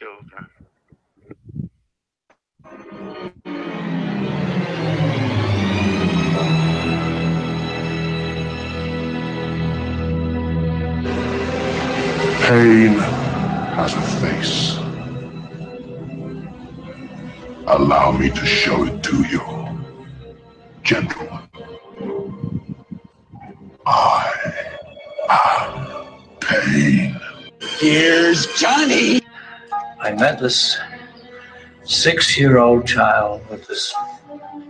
children. Pain has a face. Allow me to show it to you, gentlemen. I am pain. Here's Johnny. I met this 6-year-old child with this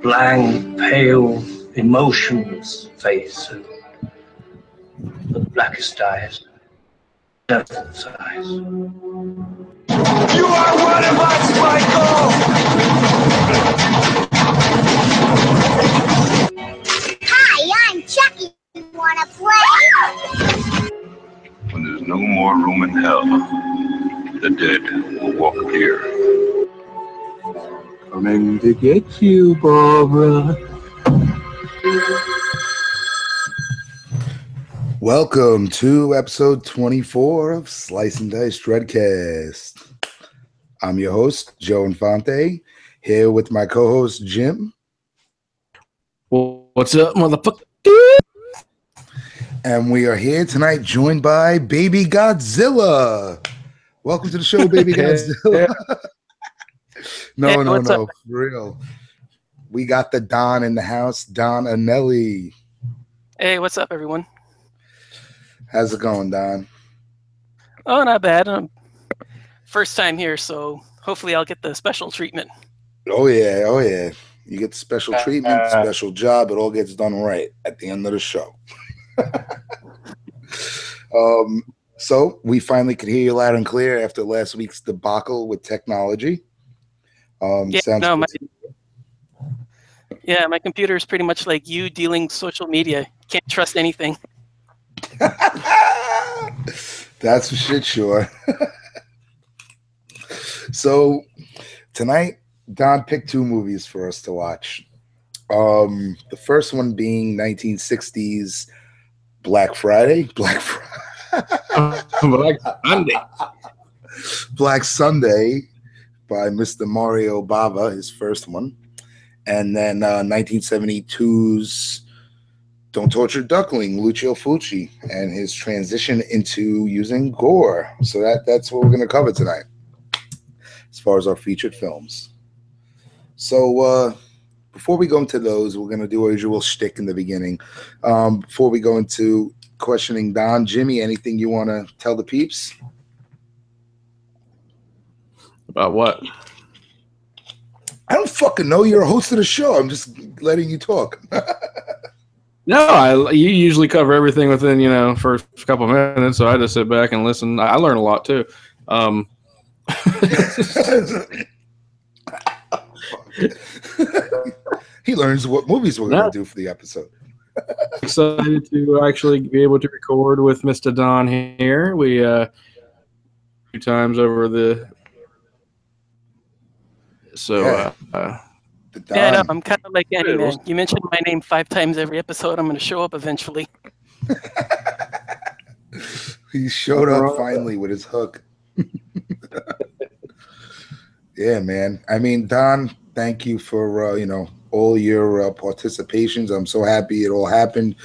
blank, pale, emotionless face and the blackest eyes, devil's eyes. You are one of us, Michael! Hi, I'm Chucky. You wanna play? When there's no more room in hell, the dead will walk here. Coming to get you, Barbara. Welcome to episode 24 of Slice and Dice Dreadcast. I'm your host, Joe Infante, here with my co-host, Jim. Well, what's up, motherfucker? And we are here tonight joined by Baby Godzilla. Welcome to the show, Baby Godzilla. No, for real. We got the Don in the house, Don Anelli. Hey, what's up, everyone? How's it going, Don? Oh, not bad. First time here, so hopefully I'll get the special treatment. Oh, yeah. You get the special treatment, special job. It all gets done right at the end of the show. So we finally could hear you loud and clear after last week's debacle with technology. My computer is pretty much like you dealing social media. Can't trust anything. That's for shit, sure. So tonight, Don picked two movies for us to watch. The first one being 1960s Black Sunday. Black Sunday by Mr. Mario Bava, his first one. And then 1972's Don't Torture Duckling, Lucio Fulci, and his transition into using gore. So that's what we're going to cover tonight as far as our featured films. So before we go into those, we're going to do our usual shtick in the beginning. Before we go into questioning Don, Jimmy, anything you want to tell the peeps? About what? I don't fucking know. You're a host of the show. I'm just letting you talk. No, you usually cover everything within, first couple of minutes, so I just sit back and listen. I learn a lot, too. He learns what movies we're going to do for the episode. Excited to actually be able to record with Mr. Don here. We few times over the I'm kind of like Andy, man. You mentioned my name 5 times every episode. I'm going to show up eventually. He showed up finally with his hook. Yeah, man. I mean, Don, thank you for all your participations. I'm so happy it all happened.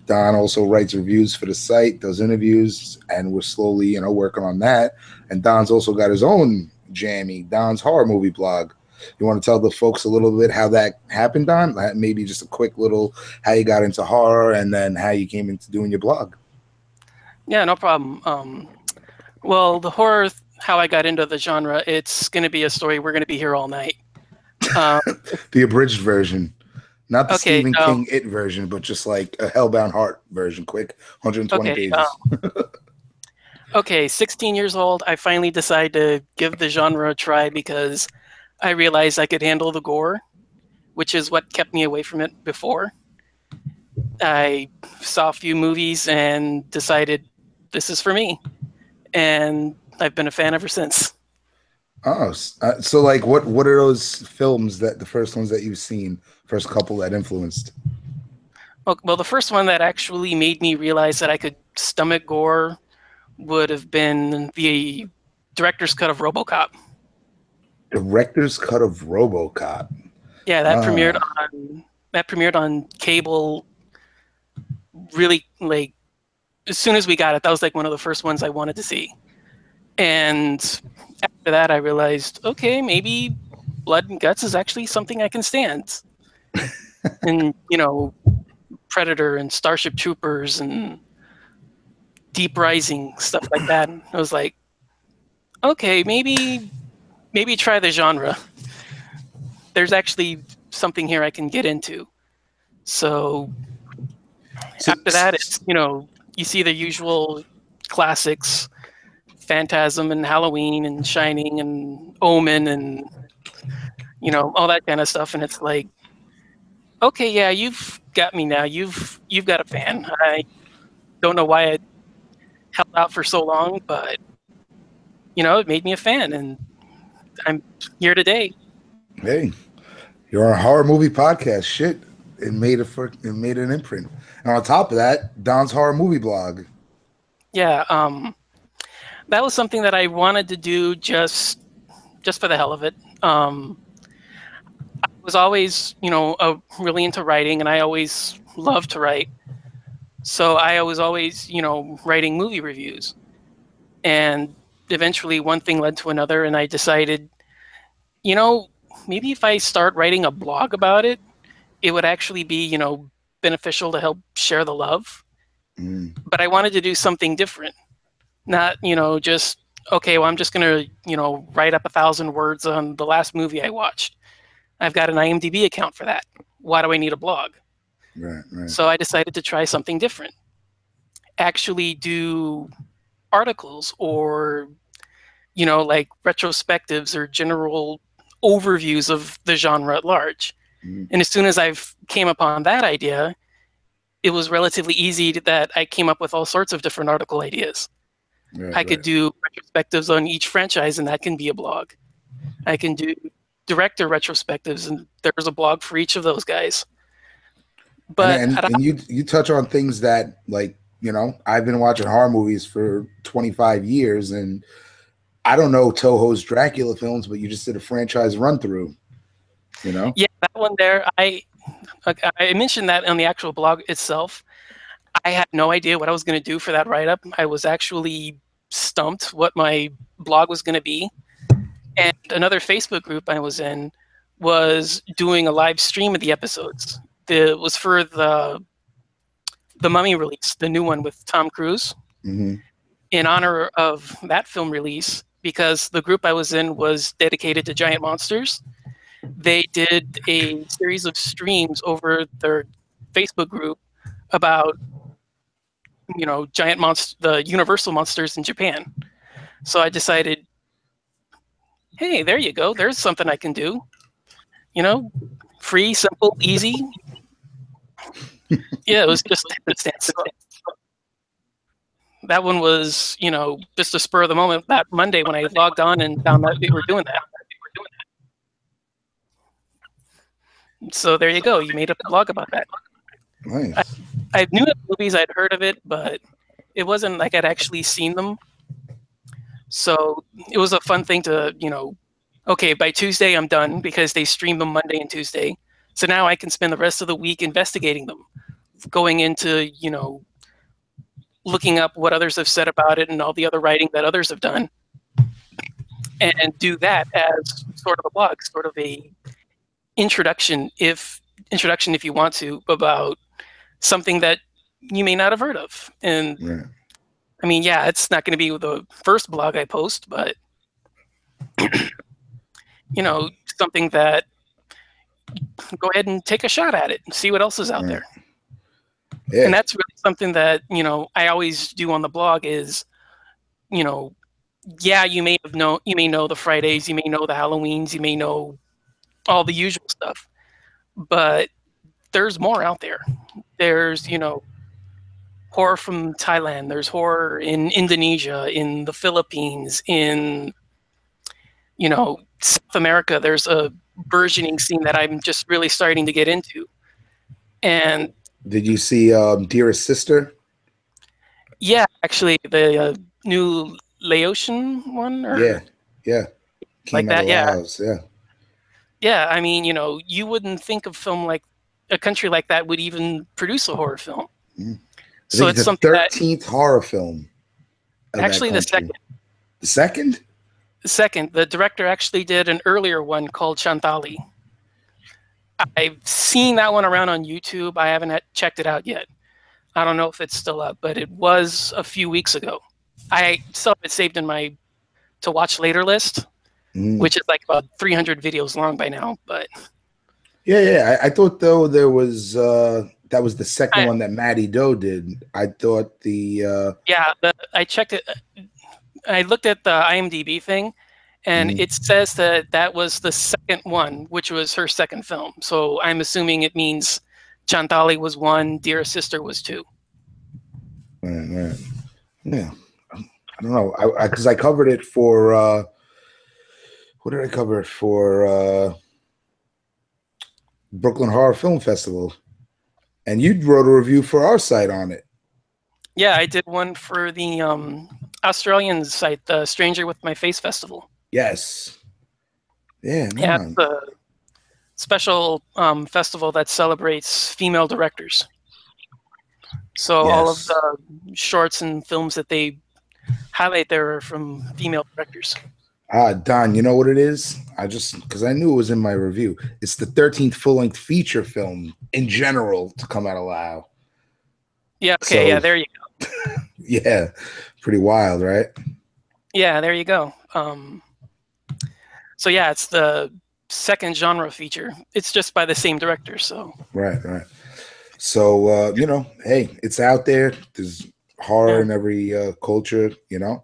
Don also writes reviews for the site, does interviews, and we're slowly working on that. And Don's also got his own jammy, Don's Horror Movie blog. You want to tell the folks a little bit how that happened, Don? Maybe just a quick little how you got into horror and then how you came into doing your blog. Yeah, no problem. Well, the horror, how I got into the genre, it's going to be a story. We're going to be here all night. The abridged version. Not the Stephen King It version, but just like a Hellbound Heart version, quick, 120 pages. 16 years old, I finally decided to give the genre a try because I realized I could handle the gore, which is what kept me away from it before. I saw a few movies and decided this is for me. And I've been a fan ever since. Oh, so like what are those films that the first ones that you've seen, first couple that influenced? Well, the first one that actually made me realize that I could stomach gore would have been the director's cut of RoboCop. Director's cut of RoboCop. Yeah, that premiered on cable. Really, like, as soon as we got it, that was like one of the first ones I wanted to see. And after that, I realized, okay, maybe blood and guts is actually something I can stand. And, you know, Predator and Starship Troopers and Deep Rising, stuff like that. And I was like, okay, maybe try the genre. There's actually something here I can get into. So after that, it's, you know, you see the usual classics, Phantasm and Halloween and Shining and Omen and, you know, all that kind of stuff. And it's like, okay, yeah, you've got me now. You've got a fan. I don't know why I held out for so long, but, you know, it made me a fan, and I'm here today. Hey, you're on a horror movie podcast. Shit, it made an imprint. And on top of that, Don's horror movie blog. Yeah, that was something that I wanted to do just for the hell of it. I was always, you know, really into writing, and I always loved to write. So I was always, you know, writing movie reviews. And eventually one thing led to another, and I decided, you know, maybe if I start writing a blog about it, it would actually be, you know, beneficial to help share the love. But I wanted to do something different. Not, you know, just, okay, well, I'm just going to, you know, write up 1,000 words on the last movie I watched. I've got an IMDb account for that. Why do I need a blog? Right. So I decided to try something different. Actually do articles or, you know, like retrospectives or general overviews of the genre at large. And as soon as I came upon that idea, it was relatively easy that I came up with all sorts of different article ideas. I could do retrospectives on each franchise, and that can be a blog. I can do director retrospectives, and there's a blog for each of those guys. But and you touch on things that, like, you know, I've been watching horror movies for 25 years, and I don't know Toho's Dracula films, but you just did a franchise run through, you know? Yeah, that one there, I mentioned that on the actual blog itself. I had no idea what I was going to do for that write-up. I was actually stumped what my blog was going to be. And another Facebook group I was in was doing a live stream of the episodes. It was for the Mummy release, the new one with Tom Cruise. In honor of that film release, because the group I was in was dedicated to giant monsters, they did a series of streams over their Facebook group about, you know, the Universal monsters in Japan. So I decided, hey, there you go. There's something I can do. You know, free, simple, easy. Yeah, it was just happenstance. That one was, you know, just a spur of the moment. That Monday when I logged on and found out we were doing that. So there you go. You made a blog about that. Nice. I knew the movies, I'd heard of it, but it wasn't like I'd actually seen them. So it was a fun thing to, you know, okay, by Tuesday I'm done, because they stream them Monday and Tuesday. So now I can spend the rest of the week investigating them, going into, you know, looking up what others have said about it and all the other writing that others have done, and do that as sort of a blog, sort of a introduction if you want to, about something that you may not have heard of. And I mean, yeah, it's not going to be the first blog I post, but you know, something that go ahead and take a shot at it and see what else is out there. Yeah. And that's really something that, you know, I always do on the blog is, you know, yeah, you may know the Fridays, you may know the Halloweens, you may know all the usual stuff, but there's more out there. There's, you know, horror from Thailand, there's horror in Indonesia, in the Philippines, in, you know, South America. There's a burgeoning scene that I'm just really starting to get into. And did you see Dearest Sister? Yeah, actually, the new Laotian one, or yeah. like King of that. the Yeah, Laos, yeah. yeah. I mean, you wouldn't think of film like a country like that would even produce a horror film. I So think it's it's the something that 13th horror film of actually that country. The second? The second, the director actually did an earlier one called Chantali. I've seen that one around on YouTube. I haven't checked it out yet. I don't know if it's still up, but it was a few weeks ago. I still have it saved in my to watch later list, which is like about 300 videos long by now. But yeah. I thought though there was that was the second one that Matty Doe did. I thought the I checked it. I looked at the IMDb thing, and it says that was the second one, which was her second film. So I'm assuming it means Chantali was 1, Dear Sister was 2. Right. Yeah. I don't know. Because I covered it for what did I cover it for? Brooklyn Horror Film Festival. And you wrote a review for our site on it. Yeah, I did one for the Australian site, the Stranger with My Face Festival. Yes. Yeah, it's a special festival that celebrates female directors. So all of the shorts and films that they highlight there are from female directors. Don, you know what it is? Because I knew it was in my review. It's the 13th full-length feature film in general to come out of Lao. Yeah, okay, yeah, there you go. Yeah, pretty wild, right? Yeah, there you go. So yeah, it's the second genre feature. It's just by the same director, so. Right. So, hey, it's out there. There's horror in every culture, Yeah,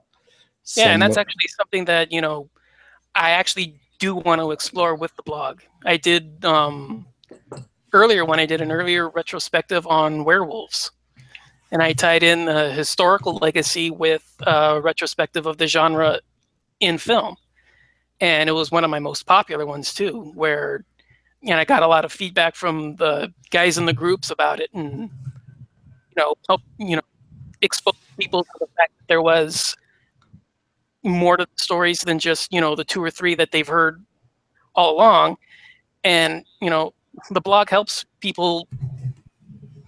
and that's actually something that, I actually do want to explore with the blog. I did earlier when I did an earlier retrospective on werewolves. And I tied in the historical legacy with a retrospective of the genre in film. And it was one of my most popular ones too, where I got a lot of feedback from the guys in the groups about it, and help expose people to the fact that there was more to the stories than just the 2 or 3 that they've heard all along. And the blog helps people.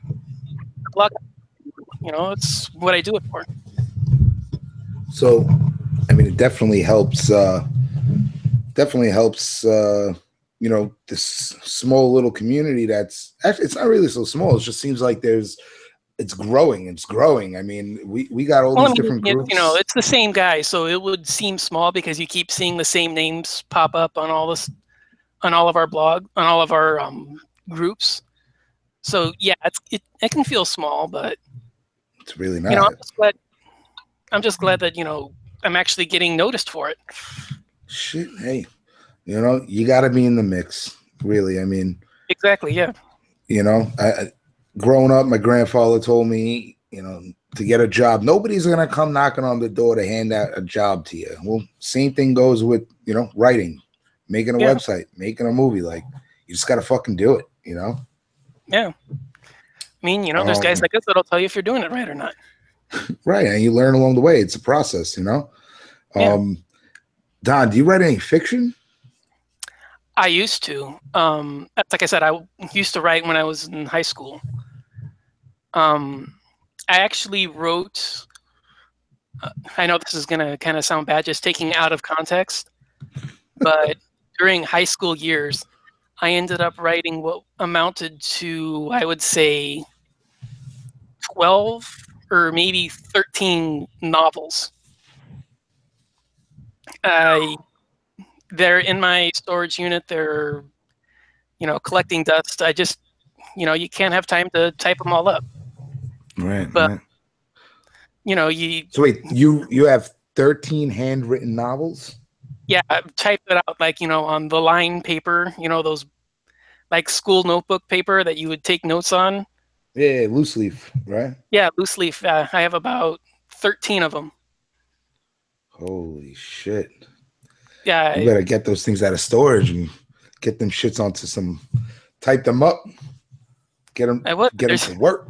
The blog, it's what I do it for. So, I mean, it definitely helps. This small little community that's actually, it's not really so small. It just seems like it's growing. It's growing. I mean, we got all these different groups. It's the same guy, so it would seem small because you keep seeing the same names pop up on all this, on all of our blog, on all of our groups. So yeah, it can feel small, but it's really not. I'm just glad that I'm actually getting noticed for it. Shit, hey, you got to be in the mix, really. I mean, exactly, yeah. I growing up, my grandfather told me, to get a job, nobody's gonna come knocking on the door to hand out a job to you. Well, same thing goes with writing, making a website, making a movie. Like, you just got to fucking do it. Yeah. I mean, there's guys like us that'll tell you if you're doing it right or not. Right, and you learn along the way. It's a process, Don, do you write any fiction? I used to. Like I said, I used to write when I was in high school. I actually wrote. I know this is gonna kind of sound bad, just taking out of context, but during high school years, I ended up writing what amounted to, I would say, 12 or maybe 13 novels. They're in my storage unit. They're, collecting dust. I just, you can't have time to type them all up. Right. But, right. So wait, you have 13 handwritten novels? Yeah, I've typed it out on the line paper, those like school notebook paper that you would take notes on. Yeah, loose leaf, right? Yeah, loose leaf. I have about 13 of them. Holy shit. Yeah. You better get those things out of storage and get them shits onto type them up. Get them to work.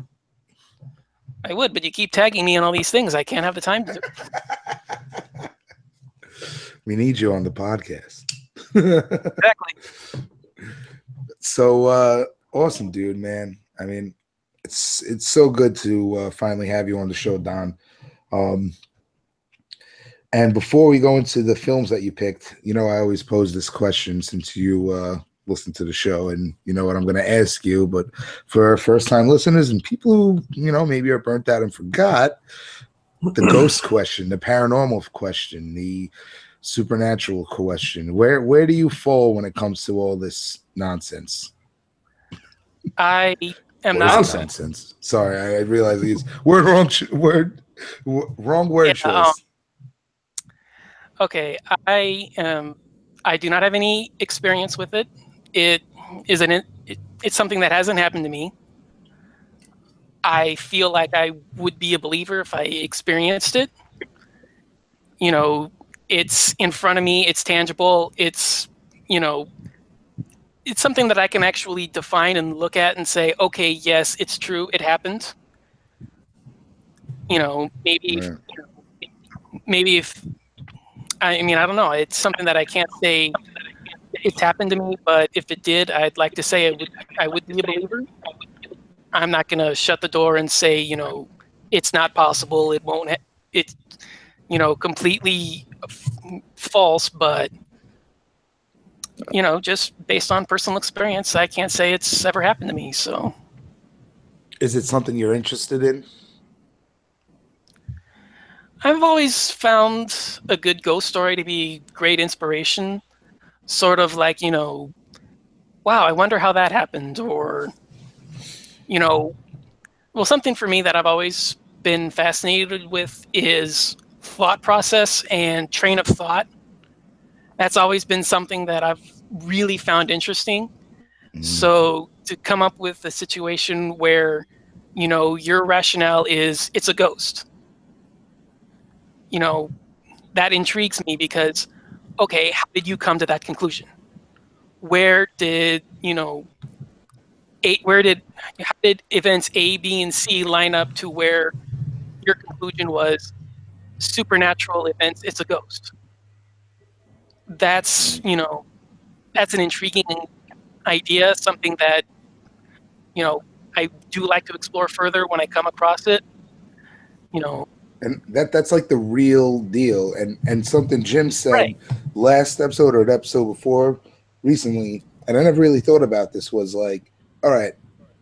I would, but you keep tagging me on all these things. I can't have the time to. We need you on the podcast. Exactly. So awesome, dude, man. I mean, it's so good to finally have you on the show, Don. And before we go into the films that you picked, you know, I always pose this question since you listen to the show, and you know what I'm going to ask you. But for first-time listeners and people who, you know, maybe are burnt out and forgot, the ghost question, the paranormal question, the supernatural question. Where do you fall when it comes to all this nonsense? I am Or not is it nonsense. Sorry, I realize it's wrong word choice. Okay, I do not have any experience with it. It's something that hasn't happened to me. I feel like I would be a believer if I experienced it. You know, it's in front of me, it's tangible, it's, you know, it's something that I can actually define and look at and say, okay, yes, it's true, it happened. You know, maybe if I mean, I don't know. It's something that I can't say it's happened to me, but if it did, I'd like to say I would be a believer. I'm not going to shut the door and say, you know, it's not possible. It won't. It's, you know, completely false. But you know, just based on personal experience, I can't say it's ever happened to me. So, is it something you're interested in? I've always found a good ghost story to be great inspiration. Sort of like, you know, wow, I wonder how that happened, or you know, well, something for me that I've always been fascinated with is thought process and train of thought. That's always been something that I've really found interesting. So to come up with a situation where, you know, your rationale is it's a ghost, you know, that intrigues me because, okay, how did you come to that conclusion? Where did, you know, how did events A, B, and C line up to where your conclusion was supernatural events, it's a ghost? That's, you know, that's an intriguing idea, something that, you know, I do like to explore further when I come across it. You know, And that's like the real deal. And something Jim said right. last episode or the episode before recently, and I never really thought about this, was like, all right,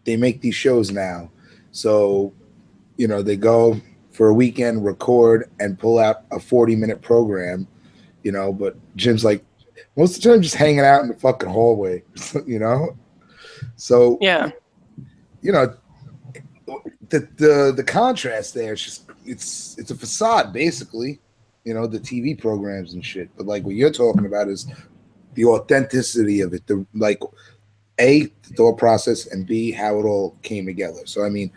they make these shows now. So, you know, they go for a weekend, record, and pull out a 40-minute program, you know, but Jim's like, most of the time just hanging out in the fucking hallway, you know? So, Yeah. you know, the contrast there is just it's a facade basically, you know, the TV programs and shit. But like what you're talking about is the authenticity of it, the like A, the thought process, and B, how it all came together. So I mean,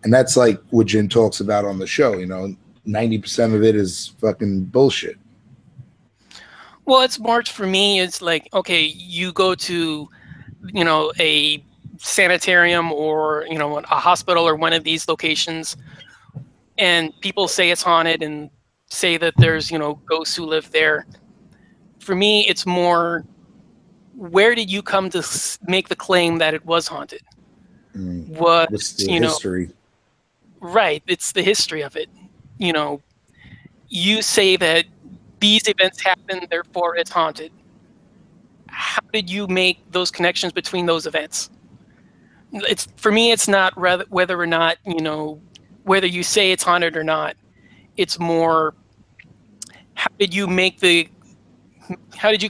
and that's like what Jim talks about on the show, you know, 90% of it is fucking bullshit. Well, it's more for me, it's like, okay, you go to, you know, a sanitarium or, you know, a hospital or one of these locations, and people say it's haunted and say that there's, you know, ghosts who live there. For me, it's more, where did you come to make the claim that it was haunted? What's the You know, history? right, it's the history of it. You know, you say that these events happened, therefore it's haunted. How did you make those connections between those events? It's, for me, it's not whether or not, you know, whether you say it's haunted or not. It's more, how did you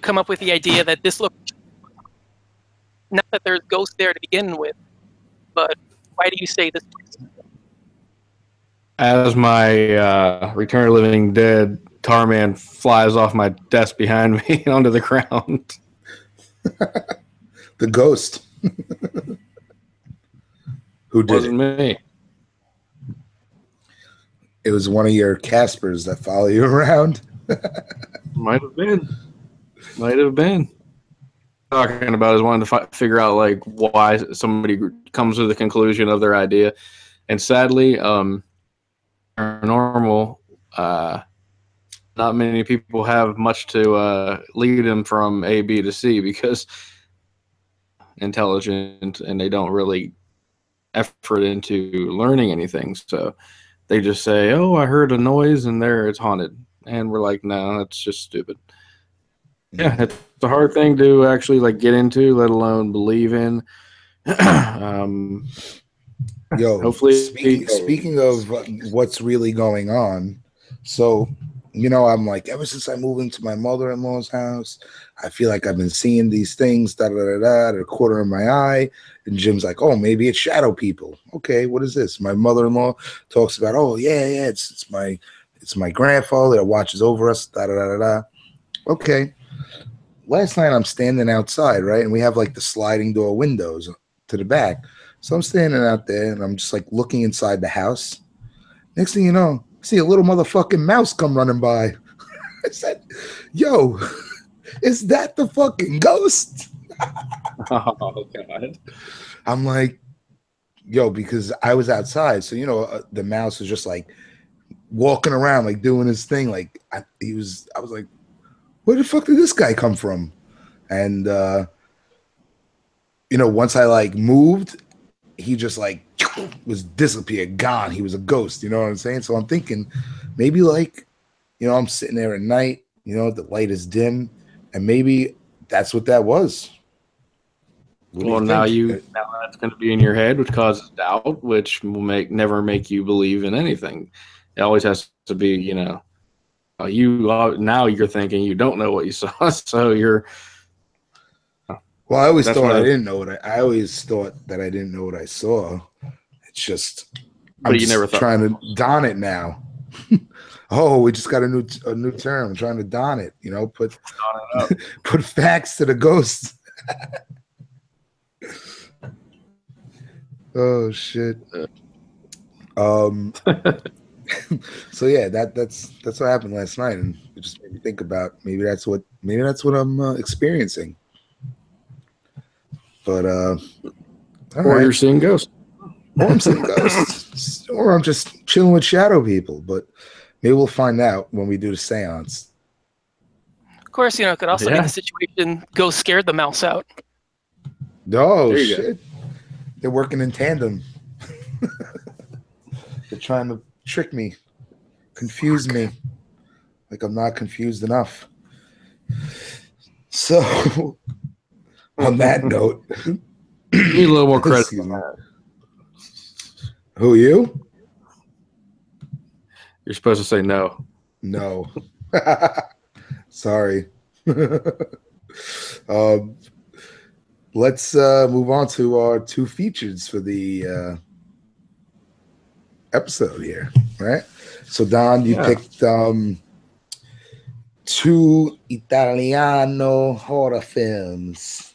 come up with the idea that this location, not that there's ghosts there to begin with, but why do you say this place? As my Return of the Living Dead Tarman flies off my desk behind me onto the ground. The ghost. Who did Wasn't it? me. It was one of your Caspers that follow you around. Might have been. Might have been. Talking about is wanting to figure out like why somebody comes to the conclusion of their idea, and sadly, paranormal not many people have much to lead them from A, B to C because intelligent and they don't really effort into learning anything. So they just say, "Oh, I heard a noise and there it's haunted," and we're like, "No, that's just stupid." Yeah, it's a hard thing to actually like get into, let alone believe in. Yo, Hopefully, speaking of what's really going on, so I'm like, ever since I moved into my mother-in-law's house, I feel like I've been seeing these things, da da da da, a quarter of my eye. And Jim's like, oh, maybe it's shadow people. Okay, what is this? My mother-in-law talks about, oh yeah, it's my grandfather that watches over us, da da da da da. Okay. Last night I'm standing outside, right, and we have like the sliding door windows to the back. So I'm standing out there and I'm just like looking inside the house. Next thing you know, I see a little motherfucking mouse come running by. I said, yo, is that the fucking ghost? Oh, God. I'm like, yo, because I was outside. So, the mouse was just like walking around, like doing his thing. Like I was like, where the fuck did this guy come from? And, once I like moved, he just like was disappeared, gone. He was a ghost, you know what I'm saying? So I'm thinking maybe like, I'm sitting there at night, the light is dim, and maybe that's what that was. Well, now that's going to be in your head, which causes doubt, which will never make you believe in anything. It always has to be, now you're thinking you don't know what you saw, so you're. Well, I always thought I didn't know what I always thought that I didn't know what I saw. It's just I'm just trying to don it now. Oh, we just got a new term. I'm trying to don it. Put facts to the ghosts. Oh shit. So yeah, that's what happened last night, and it just made me think about maybe that's what I'm experiencing. But or you're seeing ghosts. Or I'm seeing ghosts. Or I'm just chilling with shadow people. But maybe we'll find out when we do the seance. Of course, it could also be the situation ghost scared the mouse out. Oh shit. They're working in tandem. They're trying to trick me, confuse me. Like I'm not confused enough. So on that note, you need a little more credit on that. Who, you? You're supposed to say no. No. Sorry. Let's move on to our two features for the episode here, right? So Don, you picked two Italiano horror films.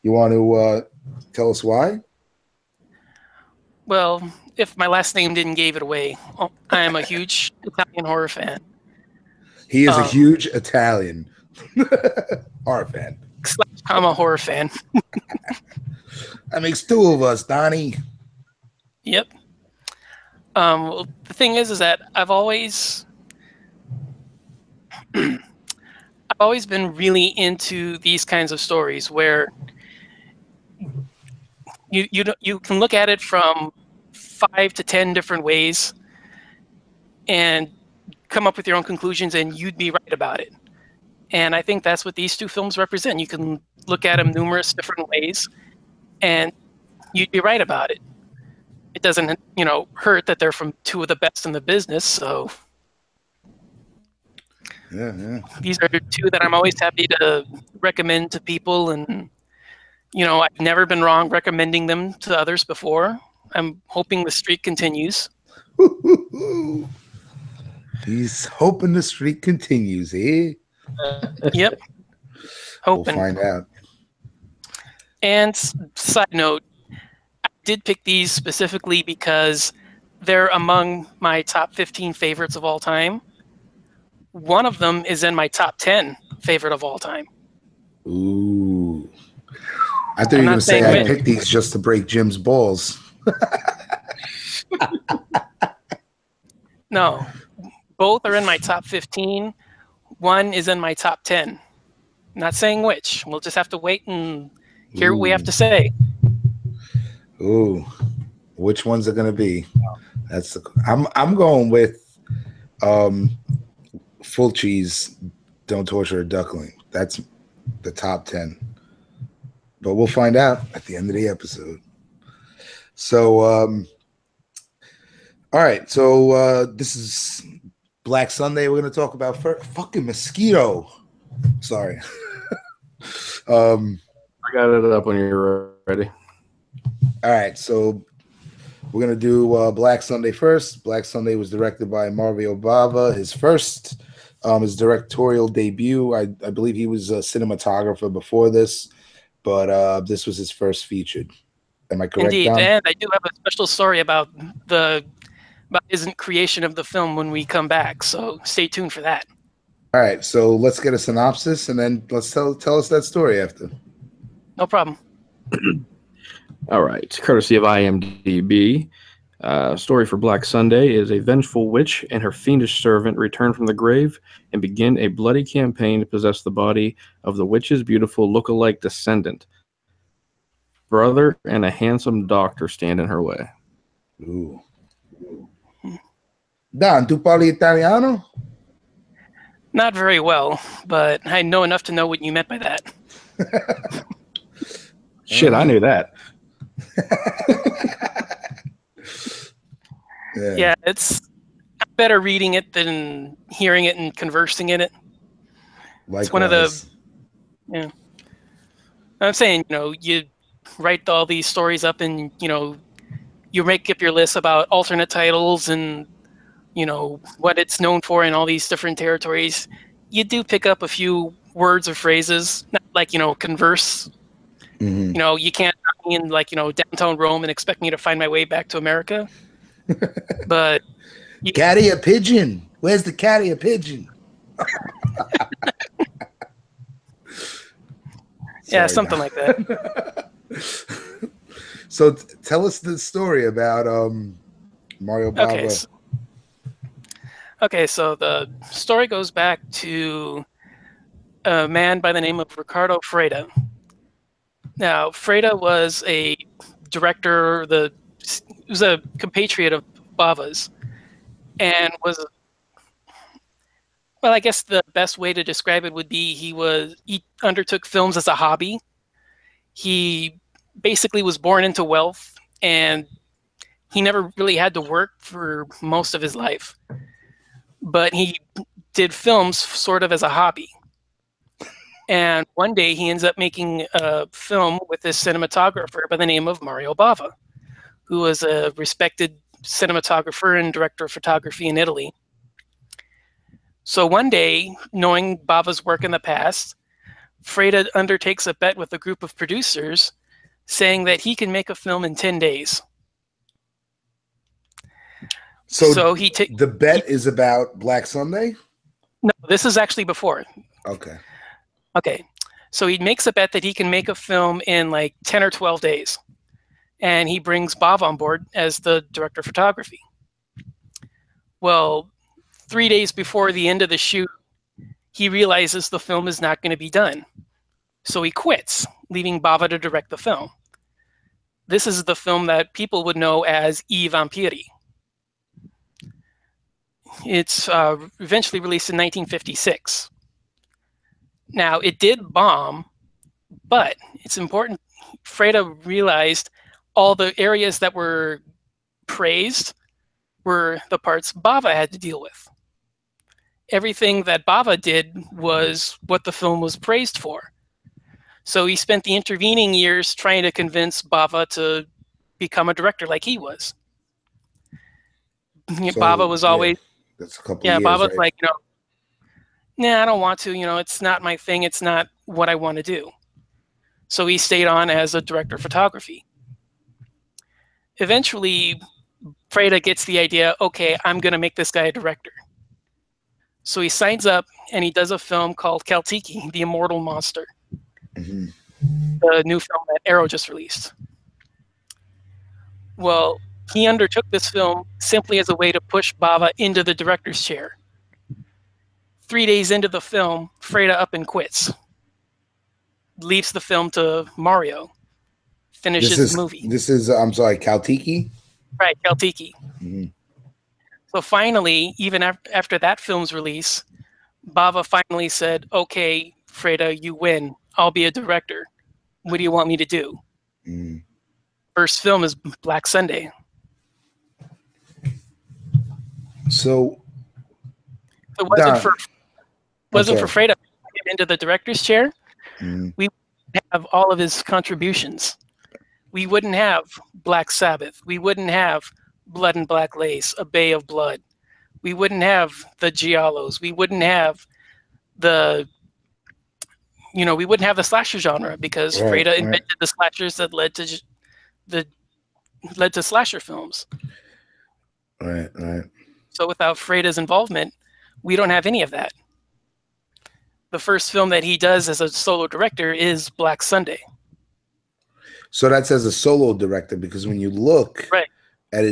You want to tell us why? Well, if my last name didn't give it away, I am a huge Italian horror fan. He is a huge Italian horror fan. I'm a horror fan. That makes two of us, Donnie. Yep. Well, the thing is that I've always been really into these kinds of stories where you can look at it from 5 to 10 different ways and come up with your own conclusions, and you'd be right about it. And I think that's what these two films represent. You can look at them numerous different ways, and you'd be right about it. It doesn't, hurt that they're from two of the best in the business. So, yeah. These are two that I'm always happy to recommend to people, and I've never been wrong recommending them to others before. I'm hoping the streak continues. He's hoping the streak continues, eh? Yep. Hoping. We'll find out. And side note, I did pick these specifically because they're among my top 15 favorites of all time. One of them is in my top 10 favorite of all time. Ooh. I thought you were going to say I picked these just to break Jim's balls. No. both are in my top 15. One is in my top 10. Not saying which. We'll just have to wait and hear what we have to say. Ooh, which ones are gonna be? I'm going with Fulci's "Don't Torture a Duckling." That's the top 10. But we'll find out at the end of the episode. So, all right. So this is Black Sunday. We're gonna talk about fucking mosquito. Sorry. I got it up when you're ready. All right. So we're gonna do Black Sunday first. Black Sunday was directed by Mario Bava. His first, his directorial debut. I believe he was a cinematographer before this, but this was his first featured. Am I correct, Indeed, Don? and I do have a special story about his creation of the film when we come back. So stay tuned for that. All right. So let's get a synopsis, and then let's tell us that story after. No problem. All right. Courtesy of IMDb. Story for Black Sunday is a vengeful witch and her fiendish servant return from the grave and begin a bloody campaign to possess the body of the witch's beautiful look-alike descendant. Brother and a handsome doctor stand in her way. Ooh. Don, tu parli italiano? Not very well, but I know enough to know what you meant by that. Shit, I knew that. Yeah, it's better reading it than hearing it and conversing in it. Likewise. It's one of the, yeah. I'm saying, you write all these stories up and, you make up your list about alternate titles and, what it's known for in all these different territories. You do pick up a few words or phrases, not like, converse. Mm-hmm. You can't be in downtown Rome and expect me to find my way back to America. But Caddy a pigeon. Where's the caddy a pigeon? Yeah, something like that. So tell us the story about Mario Bava. Okay, so the story goes back to a man by the name of Ricardo Freda. Now, Freda was a director, he was a compatriot of Bava's, and was, well, I guess the best way to describe it would be he undertook films as a hobby. He basically was born into wealth, and he never really had to work for most of his life. But he did films sort of as a hobby. And one day he ends up making a film with this cinematographer by the name of Mario Bava, who was a respected cinematographer and director of photography in Italy. So one day, knowing Bava's work in the past, Freda undertakes a bet with a group of producers saying that he can make a film in 10 days. So the bet is about Black Sunday? No, this is actually before. Okay. So he makes a bet that he can make a film in like 10 or 12 days. And he brings Bava on board as the director of photography. Well, 3 days before the end of the shoot, he realizes the film is not going to be done. So he quits, leaving Bava to direct the film. This is the film that people would know as I Vampiri. It's eventually released in 1956. Now, it did bomb, but it's important. Freda realized all the areas that were praised were the parts Bava had to deal with. Everything that Bava did was what the film was praised for. So he spent the intervening years trying to convince Bava to become a director like he was. Bava was always... That's a couple years, Bava's right? like, nah, I don't want to. It's not my thing. It's not what I want to do. So he stayed on as a director of photography. Eventually, Freda gets the idea, okay, I'm going to make this guy a director. So he signs up and he does a film called Kaltiki, The Immortal Monster. Mm-hmm. The new film that Arrow just released. Well, he undertook this film simply as a way to push Bava into the director's chair, 3 days into the film, Freda up and quits. Leaves the film to Mario. Finishes the movie. This is I'm sorry, Kaltiki? Right, Kaltiki. Mm-hmm. So finally, even after that film's release, Bava finally said, okay, Freda, you win. I'll be a director. What do you want me to do? Mm. First film is Black Sunday. So If it wasn't for Freda into the director's chair, we wouldn't have all of his contributions. We wouldn't have Black Sabbath. We wouldn't have Blood and Black Lace, A Bay of Blood. We wouldn't have the Giallos. We wouldn't have we wouldn't have the slasher genre because Freda invented the slashers that led to slasher films. Right. So without Freda's involvement, we don't have any of that. The first film that he does as a solo director is Black Sunday. So that's as a solo director, because when you look at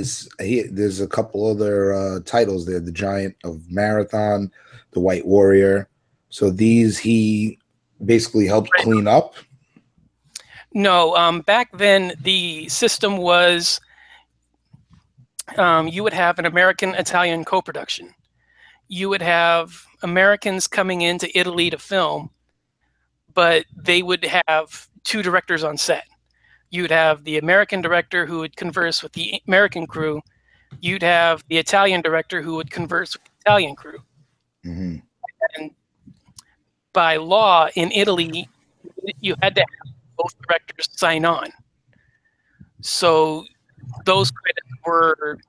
there's a couple other titles there: The Giant of Marathon, The White Warrior. So these he basically helped clean up. No, back then the system was you would have an American-Italian co-production. You would have Americans coming into Italy to film, but they would have 2 directors on set. You'd have the American director who would converse with the American crew. You'd have the Italian director who would converse with the Italian crew. Mm-hmm. And by law in Italy, you had to have both directors sign on. So those credits were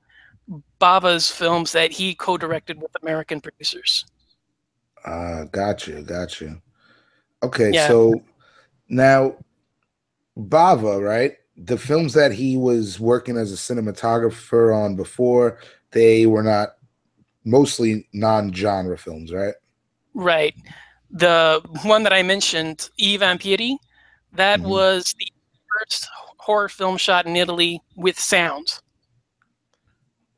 Bava's films that he co-directed with American producers. Gotcha. Okay, so now Bava, right? The films that he was working as a cinematographer on before, they were not mostly non-genre films, right? Right. The one that I mentioned, I Vampiri, that was the first horror film shot in Italy with sound.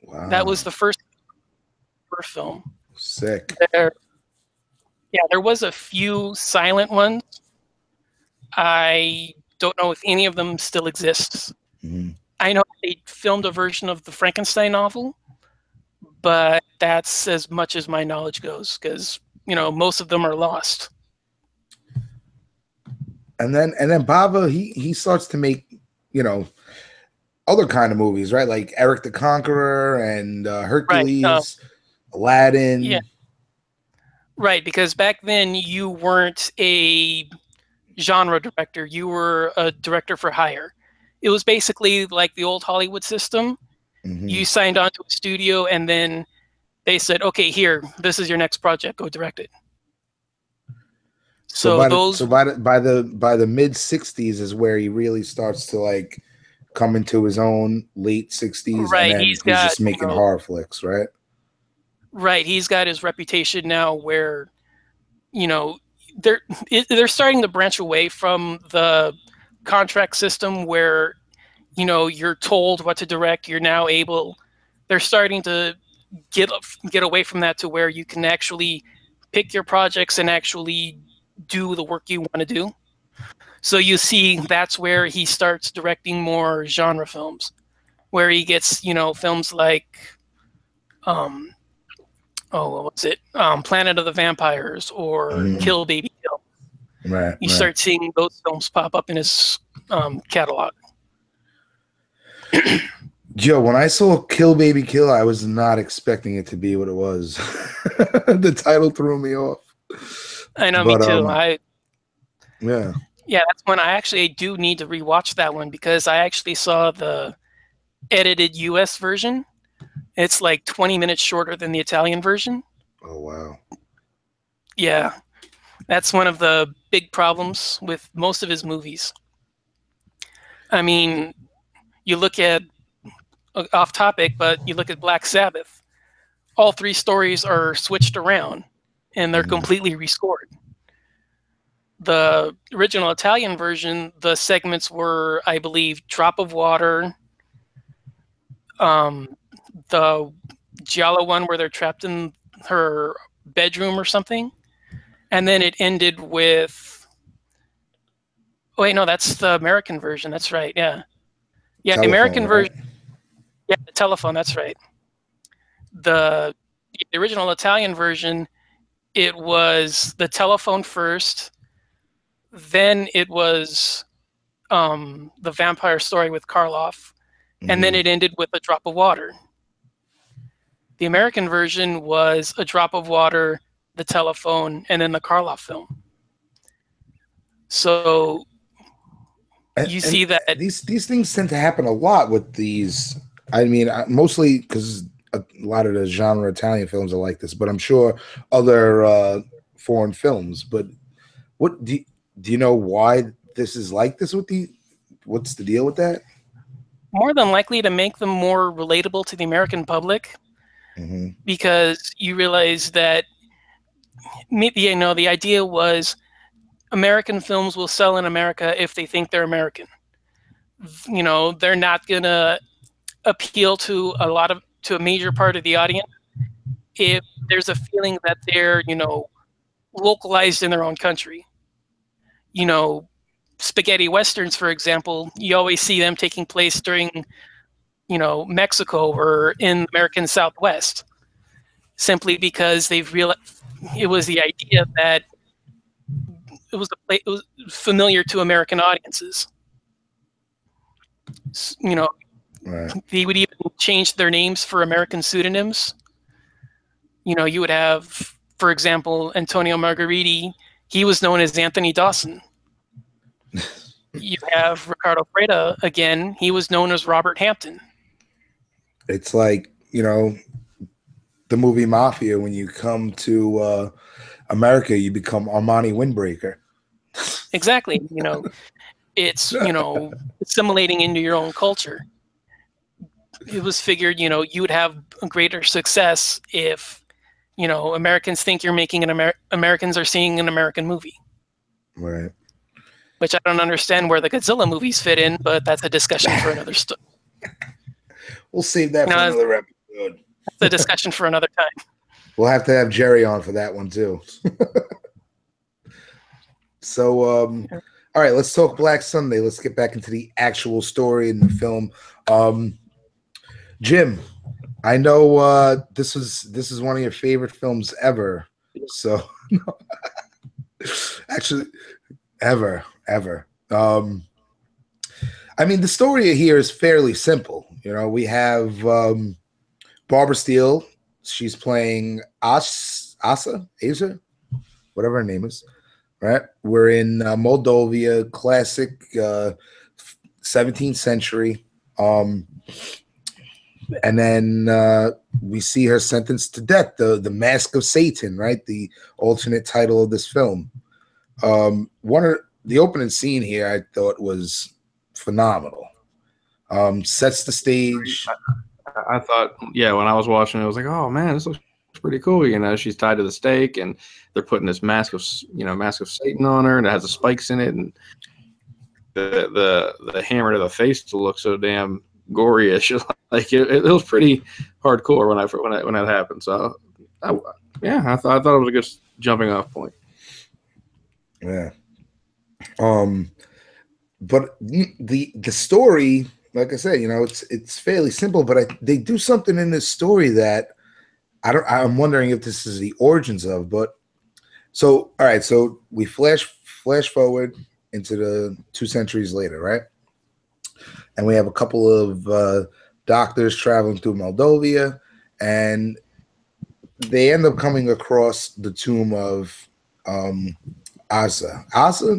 Wow. That was the first horror film. Sick. There was a few silent ones. I don't know if any of them still exists. I know they filmed a version of the Frankenstein novel, but that's as much as my knowledge goes because most of them are lost. And then Bava he starts to make other kind of movies, right? Like Eric the Conqueror and Hercules, Aladdin. Yeah. Right, because back then you weren't a genre director, you were a director for hire. It was basically like the old Hollywood system. You signed on to a studio and then they said, okay, here, this is your next project, go direct it. So by the mid 60s is where he really starts to like come into his own, late 60s, right, and then he's just making horror flicks, right? Right, he's got his reputation now where they're starting to branch away from the contract system where you're told what to direct. You're now they're starting to get away from that to where you can actually pick your projects and actually do the work you want to do. So you see that's where he starts directing more genre films, where he gets films like what was it? Planet of the Vampires or Kill Baby Kill. Right. You start seeing those films pop up in his catalog. Joe, when I saw Kill Baby Kill, I was not expecting it to be what it was. The title threw me off. I know, me too. Yeah, that's when I do need to rewatch that one because I actually saw the edited US version. It's like 20 minutes shorter than the Italian version. Oh, wow. Yeah. That's one of the big problems with most of his movies. I mean, you look at, off topic, but you look at Black Sabbath. All 3 stories are switched around and they're completely rescored. The original Italian version, the segments were, I believe, Drop of Water, the Giallo one where they're trapped in her bedroom or something, and then it ended with. Oh, wait, no, that's the American version. That's right. Yeah, yeah, the Telephone, American right? version. Yeah, the telephone. That's right. The original Italian version, it was the telephone first, then it was the vampire story with Karloff, and then Mhm. it ended with a drop of water. The American version was a drop of water, the telephone, and then the Karloff film. So you see And that these things tend to happen a lot with these. I mean, mostly because a lot of the genre Italian films are like this, but I'm sure other foreign films. But what do you know why this is like this with the? What's the deal with that? more than likely to make them more relatable to the American public, Mm-hmm. because you realize that maybe, the idea was American films will sell in America if they think they're American. They're not gonna appeal to a major part of the audience if there's a feeling that they're localized in their own country. Spaghetti westerns, for example, you always see them taking place during Mexico or in American Southwest, simply because they've realized it was the idea that it was familiar to American audiences. Right. They would even change their names for American pseudonyms. You would have, for example, Antonio Margheriti. He was known as Anthony Dawson. You have Ricardo Freda again. He was known as Robert Hampton. It's like the movie Mafia. When you come to America, you become Armani Windbreaker. Exactly. It's assimilating into your own culture. It was figured you would have a greater success if Americans think you're making Americans are seeing an American movie. Right. Which I don't understand where the Godzilla movies fit in, but that's a discussion for another story. We'll save that for another episode. That's a discussion for another time. We'll have to have Jerry on for that one too. So, all right, let's talk Black Sunday. Let's get back into the actual story in the film. Jim, I know this is one of your favorite films ever. So, actually, ever. I mean, the story here is fairly simple. We have Barbara Steele. She's playing Asa, whatever her name is. Right? We're in Moldova, classic 17th century. And then we see her sentenced to death, the Mask of Satan, right? The alternate title of this film. The opening scene here I thought was phenomenal. Sets the stage. I thought, yeah, when I was watching it, I was like, oh man, this looks pretty cool. She's tied to the stake and they're putting this mask of Satan on her, and it has the spikes in it, and the hammer to the face looks so damn gory-ish. Like it was pretty hardcore when that happened. So I thought it was a good jumping off point. Yeah. But the story, like I said, it's fairly simple, but they do something in this story that I'm wondering if this is the origins of. But so all right, so we flash forward into the 2 centuries later, right? And we have a couple of doctors traveling through Moldova, and they end up coming across the tomb of Asa,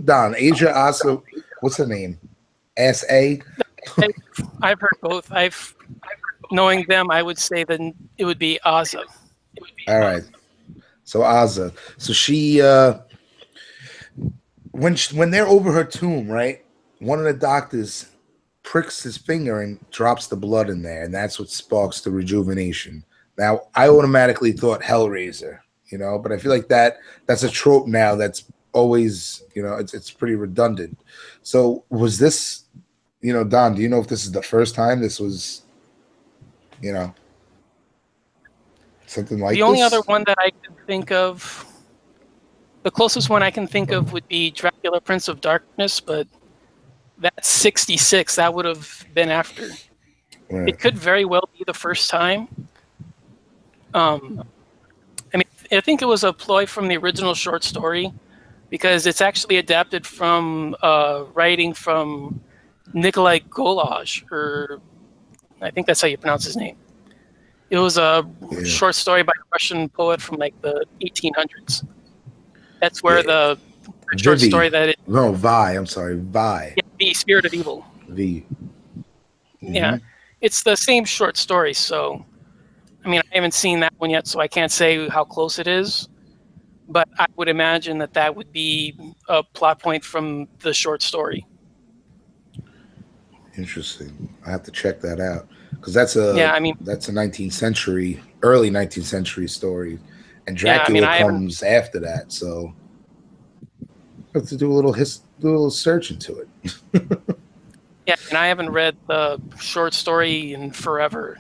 Don, Asia Asa. What's her name? S.A.? I've heard both. Knowing them, I would say that it would be Asa. All right. So Asa. So she, when they're over her tomb, right? One of the doctors pricks his finger and drops the blood in there, and that's what sparks the rejuvenation. Now, I automatically thought Hellraiser, but I feel like that's a trope now that's always, it's pretty redundant. So was this, Don, do you know if this is the first time this was, Something like The only this? other one that I can think of, the closest one I can think of would be Dracula, Prince of Darkness, but that's 66. That would have been after. Right. It could very well be the first time. I mean, I think it was a ploy from the original short story because it's actually adapted from writing from Nikolai Golaj, or I think that's how you pronounce his name. It was a short story by a Russian poet from like the 1800s. That's where the short Vivi. story that it. No, Vi. I'm sorry, Vi. Yeah, the Spirit of Evil. V. Yeah, it's the same short story. So, I mean, I haven't seen that one yet, so I can't say how close it is. But I would imagine that that would be a plot point from the short story. Interesting. I have to check that out because that's a that's a 19th century, early 19th century story, and Dracula comes after that. So I have to do a little search into it. Yeah, and I haven't read the short story in forever.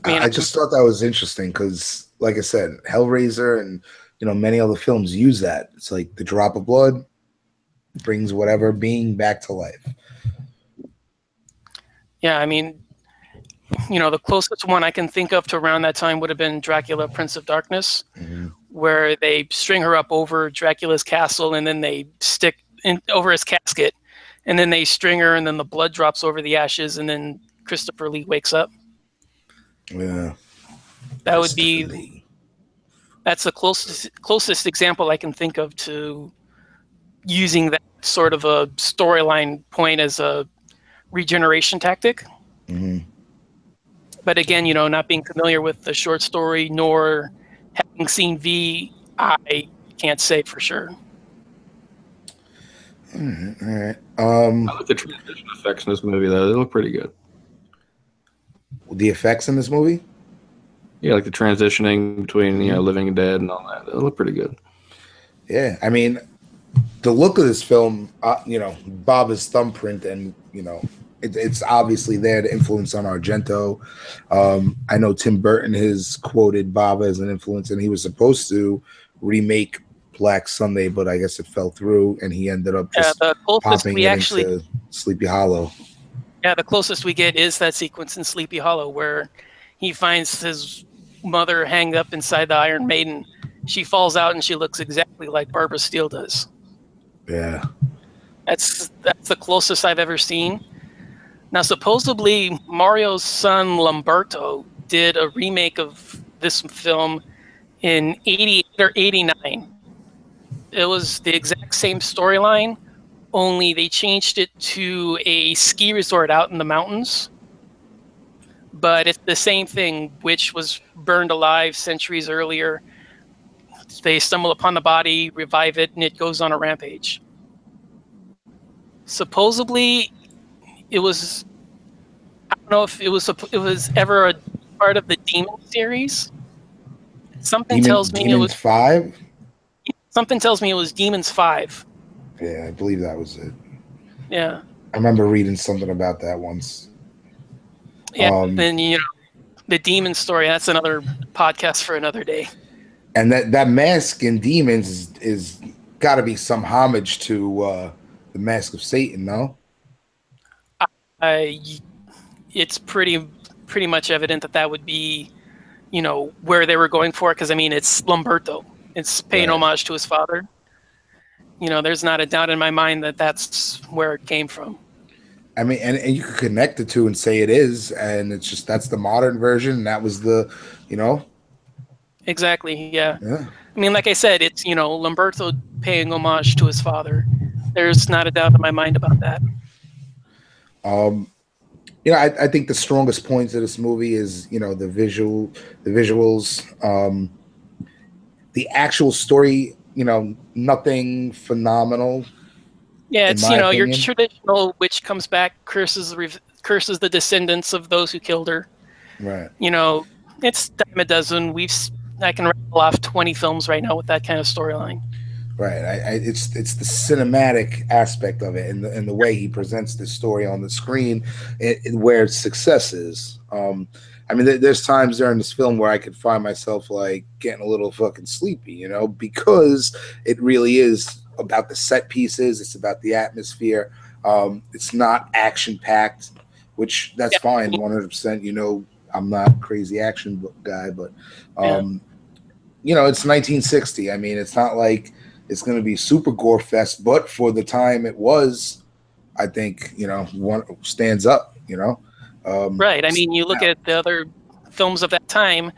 I just thought that was interesting because, like I said, Hellraiser and many other films use that. It's like the drop of blood brings whatever being back to life. Yeah, I mean, the closest one I can think of to around that time would have been Dracula, Prince of Darkness, where they string her up over Dracula's castle and then they stick over his casket, and then they string her and then the blood drops over the ashes and then Christopher Lee wakes up. Yeah. That would be... That's the closest example I can think of to using that sort of a storyline point as a regeneration tactic. But again, not being familiar with the short story nor having seen V, I can't say for sure. All right. I like the transition effects in this movie, though. They look pretty good. The effects in this movie? Yeah, like the transitioning between living and dead and all that. They look pretty good. Yeah, I mean, the look of this film, Bava's thumbprint, and it's obviously there to influence on Argento. I know Tim Burton has quoted Bava as an influence, and he was supposed to remake Black Sunday, but I guess it fell through, and he ended up just popping it into Sleepy Hollow. Yeah, the closest we get is that sequence in Sleepy Hollow where he finds his mother hanged up inside the Iron Maiden. She falls out and she looks exactly like Barbara Steele does. Yeah. That's the closest I've ever seen. Now, supposedly, Mario's son Lamberto did a remake of this film in 88 or 89. It was the exact same storyline, only they changed it to a ski resort out in the mountains. But it's the same thing. Witch was burned alive centuries earlier. They stumble upon the body, revive it, and it goes on a rampage. Supposedly, it was... I don't know if it was ever a part of the Demon series. Something tells me it was... 5? Something tells me it was Demons 5. Yeah, I believe that was it. Yeah. I remember reading something about that once. Yeah, then the demon story, that's another podcast for another day. And that mask in Demons is got to be some homage to the Mask of Satan, no? It's pretty much evident that would be, where they were going for it, because, I mean, it's Lamberto. It's paying homage to his father. There's not a doubt in my mind that that's where it came from. I mean, and you could connect the two and say it is, and it's just that's the modern version, and that was the, Exactly, yeah. I mean, like I said, it's, Lamberto paying homage to his father. There's not a doubt in my mind about that. I think the strongest points of this movie is, the visuals, the actual story, nothing phenomenal. Yeah, it's, your traditional witch comes back, curses the descendants of those who killed her. Right. It's dime a dozen. I can rattle off 20 films right now with that kind of storyline. Right. It's the cinematic aspect of it, and the way he presents the story on the screen, where its success is. I mean, there's times during this film where I could find myself like getting a little fucking sleepy, you know, because it really is about the set pieces. It's about the atmosphere. It's not action packed, which that's fine, 100%. You know, I'm not a crazy action guy, but you know, it's 1960. I mean, it's not like it's going to be super gore fest, but for the time it was, I think, you know, one stands up, you know. Right. I mean, you look at the other films of that time,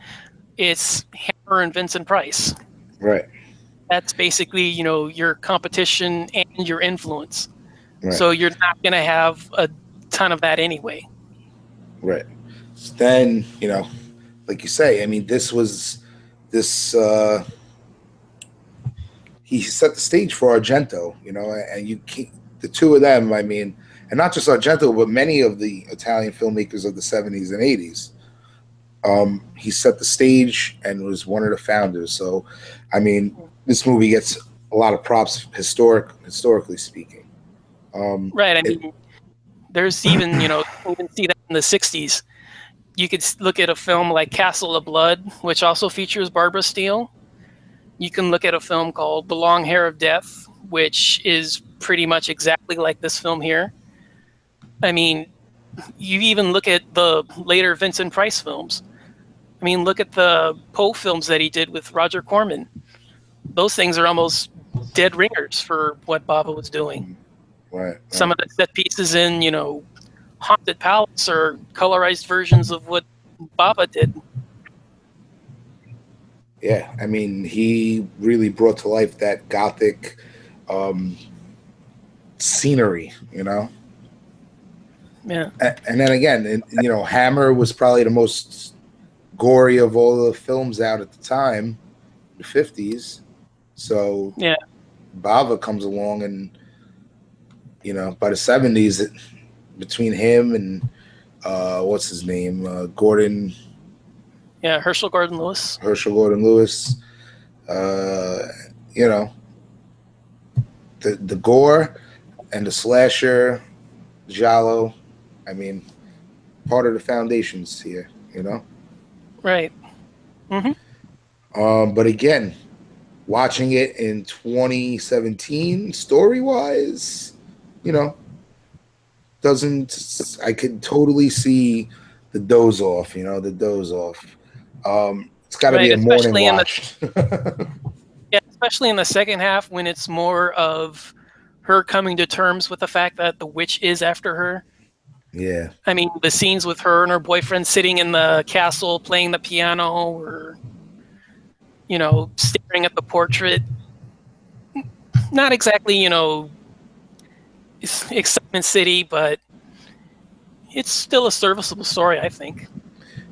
it's Hammer and Vincent Price. Right. That's basically, you know, your competition and your influence. Right. So you're not going to have a ton of that anyway. Right. Then, you know, like you say, I mean, he set the stage for Argento, you know, and the two of them, I mean, and not just Argento, but many of the Italian filmmakers of the 70s and 80s. He set the stage and was one of the founders. So, I mean, this movie gets a lot of props historically speaking. Right. I mean, there's even, you know, you can see that in the 60s. You could look at a film like Castle of Blood, which also features Barbara Steele. You can look at a film called The Long Hair of Death, which is pretty much exactly like this film here. I mean, you even look at the later Vincent Price films. I mean, look at the Poe films that he did with Roger Corman. Those things are almost dead ringers for what Bava was doing. Right. Some of the set pieces in, you know, Haunted Palace are colorized versions of what Bava did. Yeah, I mean, he really brought to life that gothic scenery, you know? Yeah. And then again, you know, Hammer was probably the most gory of all the films out at the time, the 50s. So yeah, Bava comes along and, you know, by the 70s, between him and what's his name? Gordon. Yeah, Herschel Gordon Lewis. You know, the gore and the slasher, giallo. I mean, part of the foundations here, you know. Right. Mm-hmm. But again, watching it in 2017, story-wise, you know, I could totally see the doze off, you know, It's got to be a morning watch. Yeah, especially in the second half when it's more of her coming to terms with the fact that the witch is after her. Yeah. I mean, the scenes with her and her boyfriend sitting in the castle playing the piano or, you know, staring at the portrait. Not exactly, you know, Excitement City, but it's still a serviceable story, I think.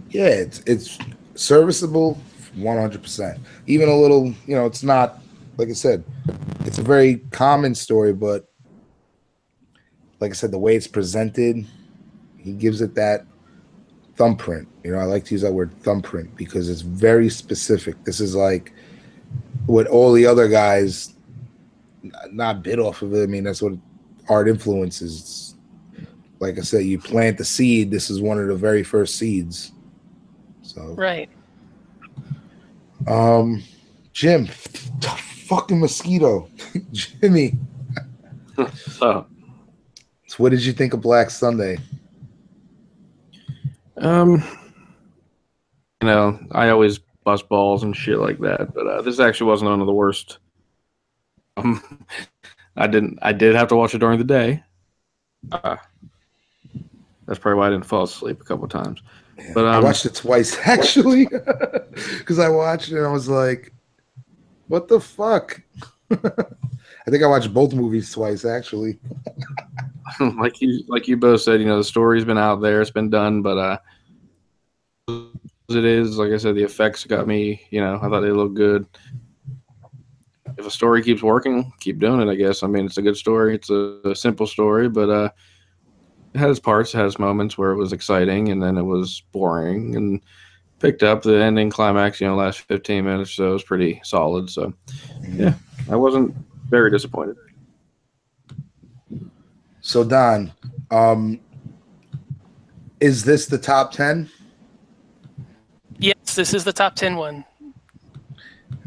Yeah, it's serviceable 100%. Even a little, you know, it's not, like I said, it's a very common story, but like I said, the way it's presented, he gives it that thumbprint. You know, I like to use that word thumbprint because it's very specific. This is like what all the other guys not bit off of it. I mean, that's what art influences. Like I said, you plant the seed. This is one of the very first seeds. So right. Jim, fucking mosquito, Jimmy. So what did you think of Black Sunday? You know, I always bust balls and shit like that, but this actually wasn't one of the worst. I did have to watch it during the day. That's probably why I didn't fall asleep a couple of times. Yeah, but I watched it twice actually, because I watched it and I was like, "What the fuck?" I think I watched both movies twice actually. like you both said, you know, the story's been out there, it's been done, but it is, like I said, the effects got me, you know, I thought they looked good. If a story keeps working, keep doing it, I guess. I mean, it's a good story. It's a simple story, but it has parts, it has moments where it was exciting and then it was boring, and picked up. The ending climax, last 15 minutes, so it was pretty solid. So, yeah, I wasn't very disappointed. So, Don, is this the top 10? Yes, this is the top 10 one.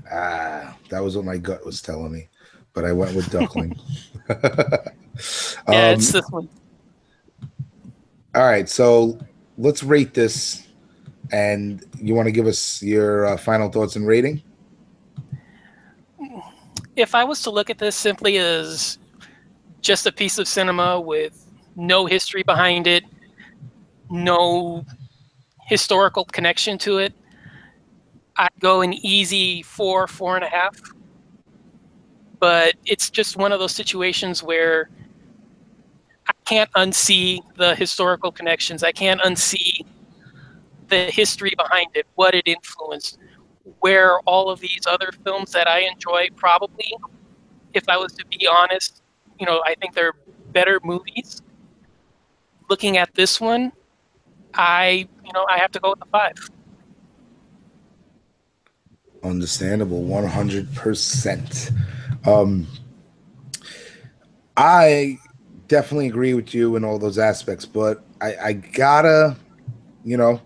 That was what my gut was telling me, but I went with Duckling. Yeah, it's this one. All right, so let's rate this, and you want to give us your final thoughts and rating? If I was to look at this simply as just a piece of cinema with no history behind it, no historical connection to it, I'd go an easy 4, 4.5. But it's just one of those situations where I can't unsee the historical connections. I can't unsee the history behind it, what it influenced, where all of these other films that I enjoy probably, if I was to be honest, I think they're better movies. Looking at this one, I have to go with a 5. Understandable, 100%. I definitely agree with you in all those aspects, but I gotta, you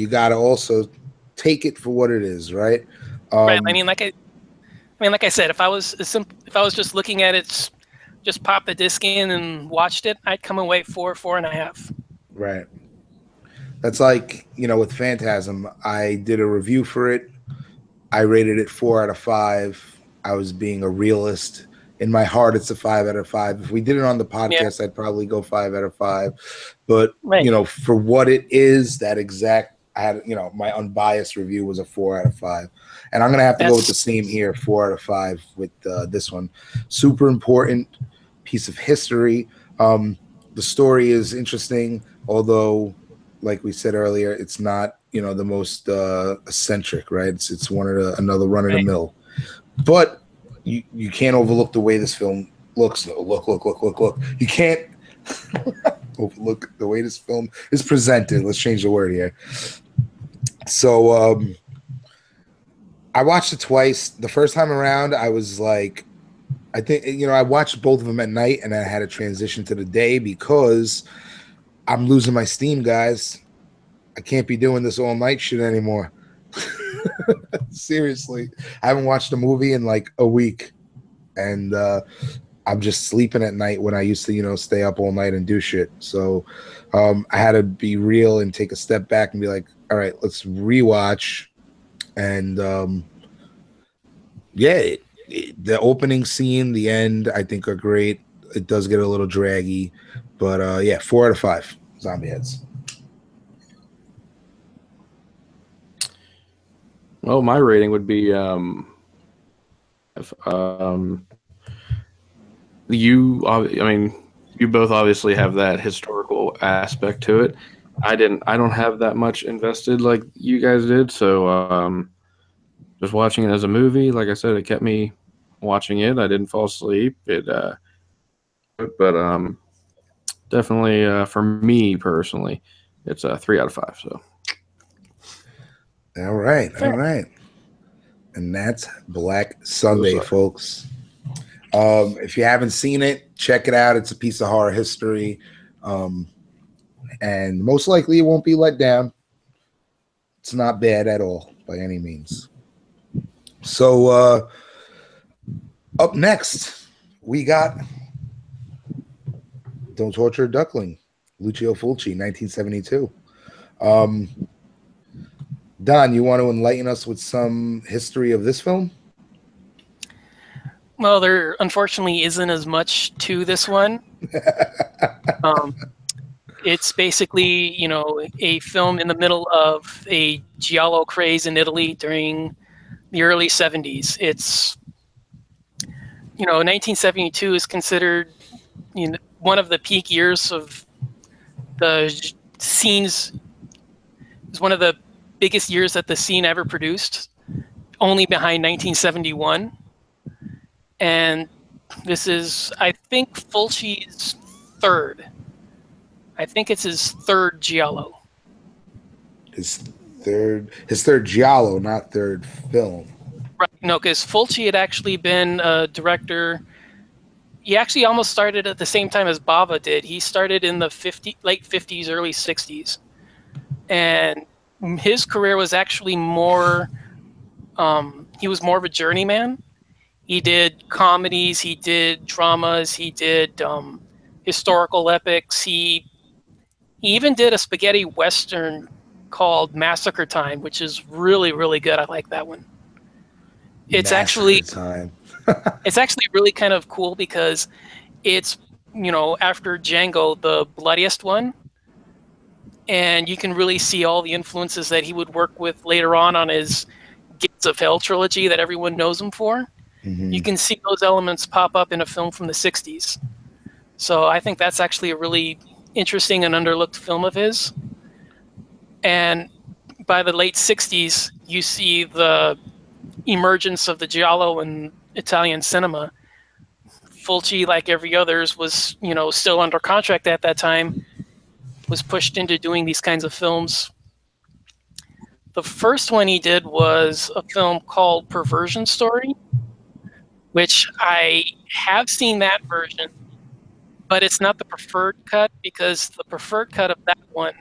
gotta also take it for what it is, right? Right. Like I said, if I was just looking at it, just pop the disc in and watched it, I'd come away 4, 4.5. Right. That's like, with Phantasm, I did a review for it. I rated it 4 out of 5. I was being a realist. In my heart, it's a 5 out of 5. If we did it on the podcast, I'd probably go 5 out of 5. But, for what it is, I had, my unbiased review was a 4 out of 5. And I'm going to have to go with the same here, 4 out of 5 with this one. Super important piece of history. The story is interesting, although, like we said earlier, it's not, the most eccentric, right? It's another run of the mill. But you can't overlook the way this film looks. Look. You can't overlook the way this film is presented. Let's change the word here. So I watched it twice. The first time around, I was like, I think, I watched both of them at night, and I had to transition to the day because I'm losing my steam, guys. I can't be doing this all night shit anymore. Seriously. I haven't watched a movie in like a week, and I'm just sleeping at night when I used to, stay up all night and do shit. So I had to be real and take a step back and be like, all right, let's rewatch. And the opening scene, the end, I think are great. It does get a little draggy, but 4 out of 5 zombie heads. Well, my rating would be you both obviously have that historical aspect to it. I don't have that much invested like you guys did, so just watching it as a movie, like I said, it kept me watching it. I didn't fall asleep. But definitely for me personally, it's a 3 out of 5. So. All right. And that's Black Sunday, folks. If you haven't seen it, check it out. It's a piece of horror history. And most likely it won't be let down. It's not bad at all by any means. So up next, we got Don't Torture a Duckling, Lucio Fulci, 1972. Don, you want to enlighten us with some history of this film? Well, there unfortunately isn't as much to this one. It's basically, a film in the middle of a giallo craze in Italy during the early 70s. It's, 1972 is considered one of the peak years of the scenes. It's one of the biggest years that the scene ever produced, only behind 1971. And this is, I think, Fulci's third. I think it's his third giallo. His his third giallo, not third film. Right, no, because Fulci had actually been a director. He actually almost started at the same time as Bava did. He started in the late 50s, early 60s. And his career was actually more, he was more of a journeyman. He did comedies, he did dramas, he did historical epics. He even did a spaghetti western called Massacre Time, which is really, really good. I like that one. It's actually Time. it's actually really kind of cool because it's, after Django, the bloodiest one, and you can really see all the influences that he would work with later on his Gates of Hell trilogy that everyone knows him for. Mm-hmm. You can see those elements pop up in a film from the 60s. So I think that's actually a really interesting and underlooked film of his. And by the late 60s, you see the emergence of the giallo in Italian cinema. Fulci, like every others, was still under contract at that time, was pushed into doing these kinds of films. The first one he did was a film called Perversion Story, which I have seen that version, but it's not the preferred cut because the preferred cut of that one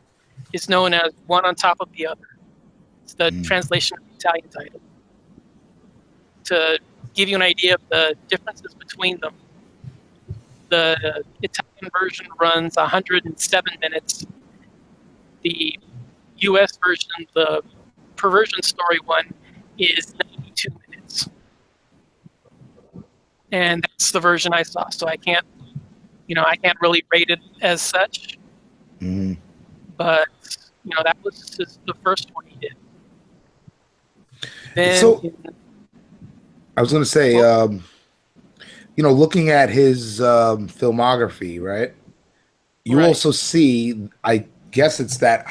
is known as One on Top of the Other. It's the translation of the Italian title. To give you an idea of the differences between them, the Italian version runs 107 minutes. The US version, the Perversion Story one, is 92 minutes. And that's the version I saw, so I can't really rate it as such. Mm-hmm. But, that was just the first one he did. Then, So, I was going to say, looking at his filmography, right? You also see, I guess it's that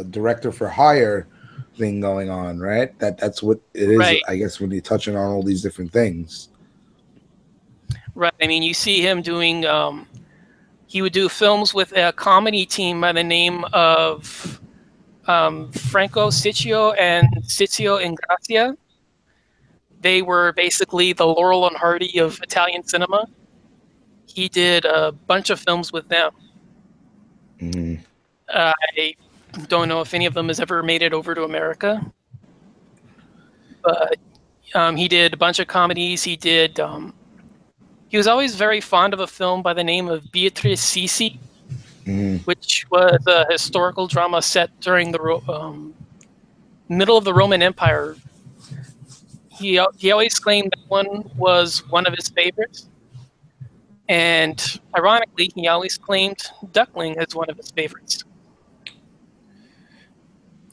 director for hire thing going on, right? That's what it is. Right. I guess when you're touching on all these different things. Right. I mean, you see him doing. He would do films with a comedy team by the name of Franco Ciccio and Ciccio Ingrassia. They were basically the Laurel and Hardy of Italian cinema. He did a bunch of films with them. Mm-hmm. I don't know if any of them has ever made it over to America. But he did a bunch of comedies. He did... he was always very fond of a film by the name of Beatrice Sisi, which was a historical drama set during the middle of the Roman Empire. He always claimed that one was one of his favorites. And ironically, he always claimed Duckling as one of his favorites.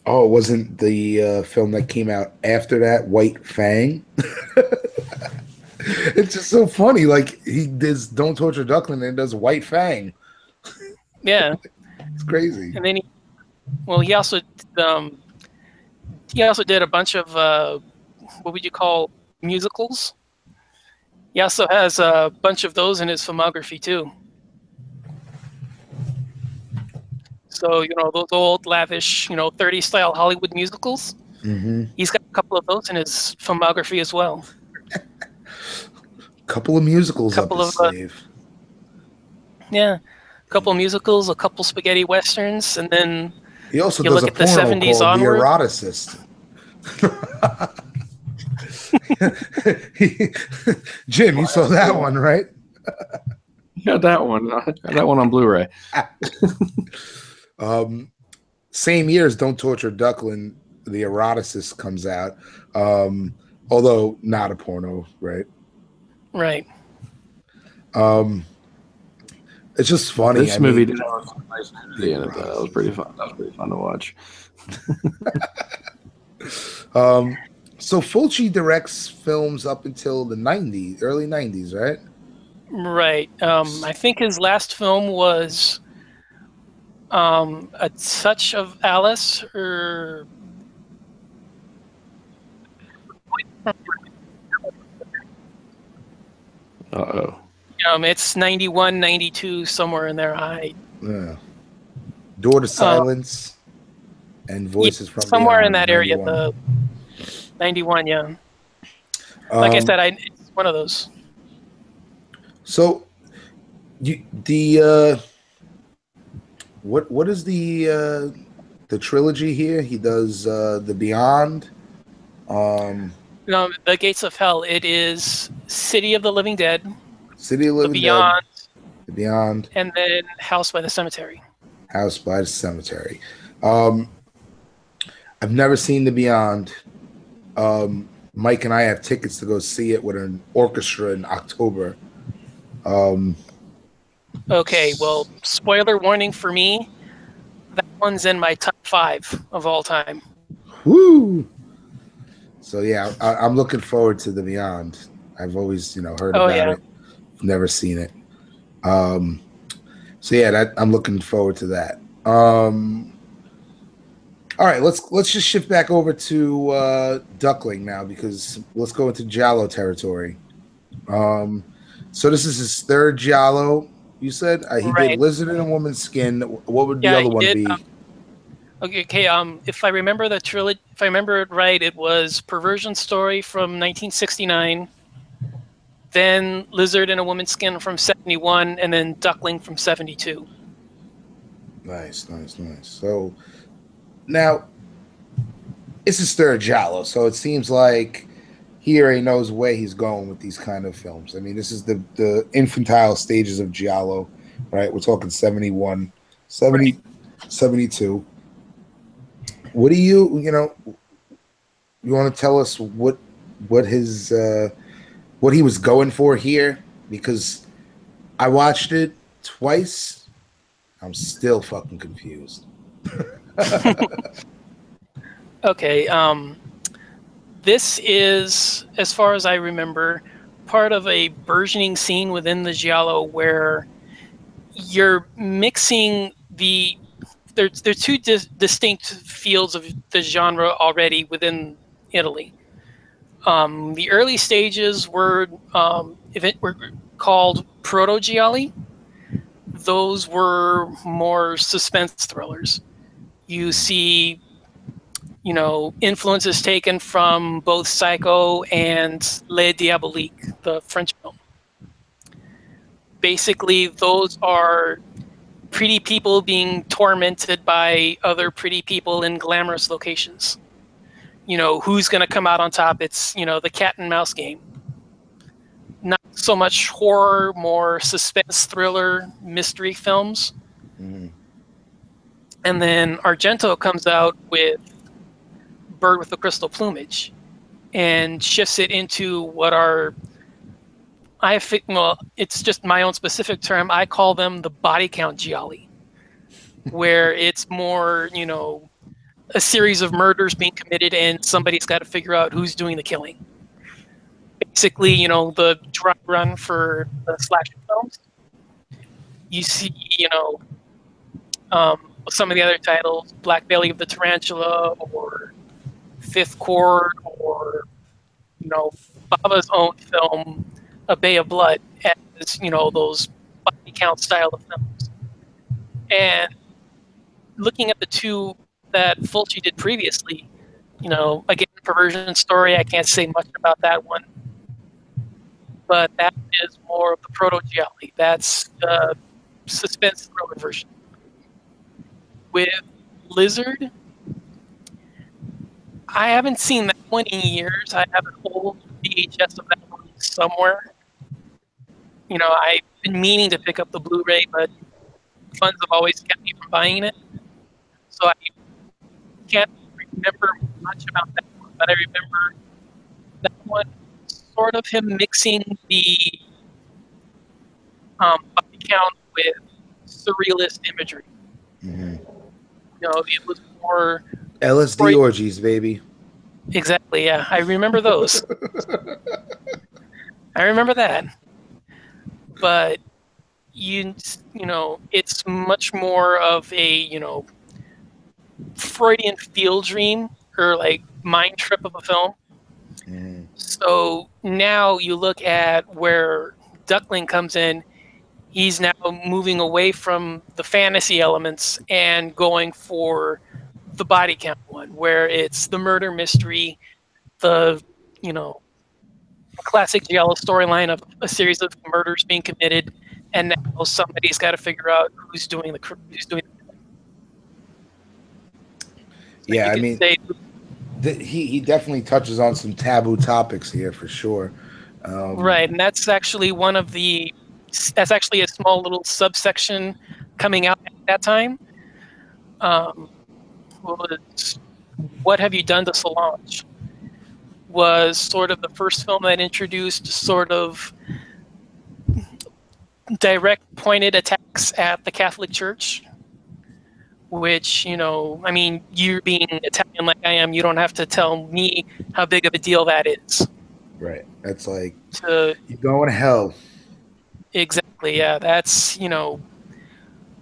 Oh, it wasn't the film that came out after that, White Fang? It's just so funny. Like, he does Don't Torture Duckling and does White Fang. Yeah. It's crazy. And then he also did a bunch of what would you call musicals? He also has a bunch of those in his filmography too. So, those old lavish, 30s style Hollywood musicals. Mm-hmm. He's got a couple of those in his filmography as well. Couple of musicals up his sleeve. Yeah, a couple of musicals, a couple spaghetti westerns, and then he also does a porno called The Eroticist. Jim, you saw that one, right? Yeah, that one. I got that one on Blu-ray. Same year as Don't Torture Duckling, The Eroticist comes out. Although not a porno, right? Right. It's just funny. This movie did have some nice nudity in it, though. That was pretty fun. That was pretty fun to watch. So Fulci directs films up until the early 90s, right? Right. I think his last film was A Touch of Alice, or Uh-oh. It's 91, 92, somewhere in there. Yeah. Door to Silence. and Voices from somewhere in Beyond, that area. 91. The 91, yeah. Like I said, it's one of those. So, what is the trilogy here? He does the Beyond. No, the Gates of Hell. It is City of the Living Dead, City of the Living Beyond, Dead, the Beyond, and then House by the Cemetery. House by the Cemetery. I've never seen the Beyond. Mike and I have tickets to go see it with an orchestra in October. Okay, well, spoiler warning for me. That one's in my top 5 of all time. Woo! So yeah, I'm looking forward to the Beyond. I've always, heard about it, never seen it. So yeah, I'm looking forward to that. All right, let's just shift back over to Duckling now, because let's go into Giallo territory. So this is his third Giallo. You said he did Lizard in a Woman's Skin. What would the other one be? Okay. If I remember the trilogy, if I remember it right, it was Perversion Story from 1969, then Lizard in a Woman's Skin from 71, and then Duckling from 72. Nice. So now it's his third Giallo, so it seems like he already knows where he's going with these kind of films. I mean, this is the infantile stages of Giallo, right? We're talking 71, 70, 72. What do you want to tell us what his what he was going for here? Because I watched it twice. I'm still fucking confused. Okay. This is, as far as I remember, part of a burgeoning scene within the Giallo where you're mixing there are two distinct fields of the genre already within Italy. The early stages were called proto-gialli. Those were more suspense thrillers. You see, influences taken from both Psycho and Les Diaboliques, the French film. Basically, those are pretty people being tormented by other pretty people in glamorous locations. Who's going to come out on top? It's, the cat and mouse game. Not so much horror, more suspense, thriller, mystery films. Mm-hmm. And then Argento comes out with Bird with the Crystal Plumage and shifts it into what are, it's just my own specific term. I call them the body count gialli, where it's more, a series of murders being committed and somebody's got to figure out who's doing the killing. Basically, the dry run for the slasher films. You see, some of the other titles, Black Belly of the Tarantula or Fifth Chord, or, Baba's own film, A Bay of Blood, as, those body count style of films. And looking at the two that Fulci did previously, again, Perversion Story, I can't say much about that one. But that is more of the proto-gialli. That's the suspense thriller version. With Lizard, I haven't seen that one in years. I have an old VHS of that one somewhere. I've been meaning to pick up the Blu-ray, but funds have always kept me from buying it. So I can't remember much about that one, but I remember that one sort of him mixing the body count with surrealist imagery. Mm-hmm. It was more LSD orgies, baby. Exactly, yeah. I remember those. I remember that. But it's much more of a, Freudian field dream or like mind trip of a film. Mm-hmm. So now you look at where Duckling comes in, he's now moving away from the fantasy elements and going for the body count one, where it's the murder mystery, the classic giallo storyline of a series of murders being committed, and now somebody's got to figure out who's doing the. Yeah, I mean, he definitely touches on some taboo topics here for sure. Right, and that's actually that's actually a small little subsection coming out at that time. What Have You Done to Solange? Was sort of the first film that introduced sort of direct pointed attacks at the Catholic Church, which, I mean, you being Italian like I am, you don't have to tell me how big of a deal that is. Right. That's like, you're going to hell. Exactly, yeah. That's,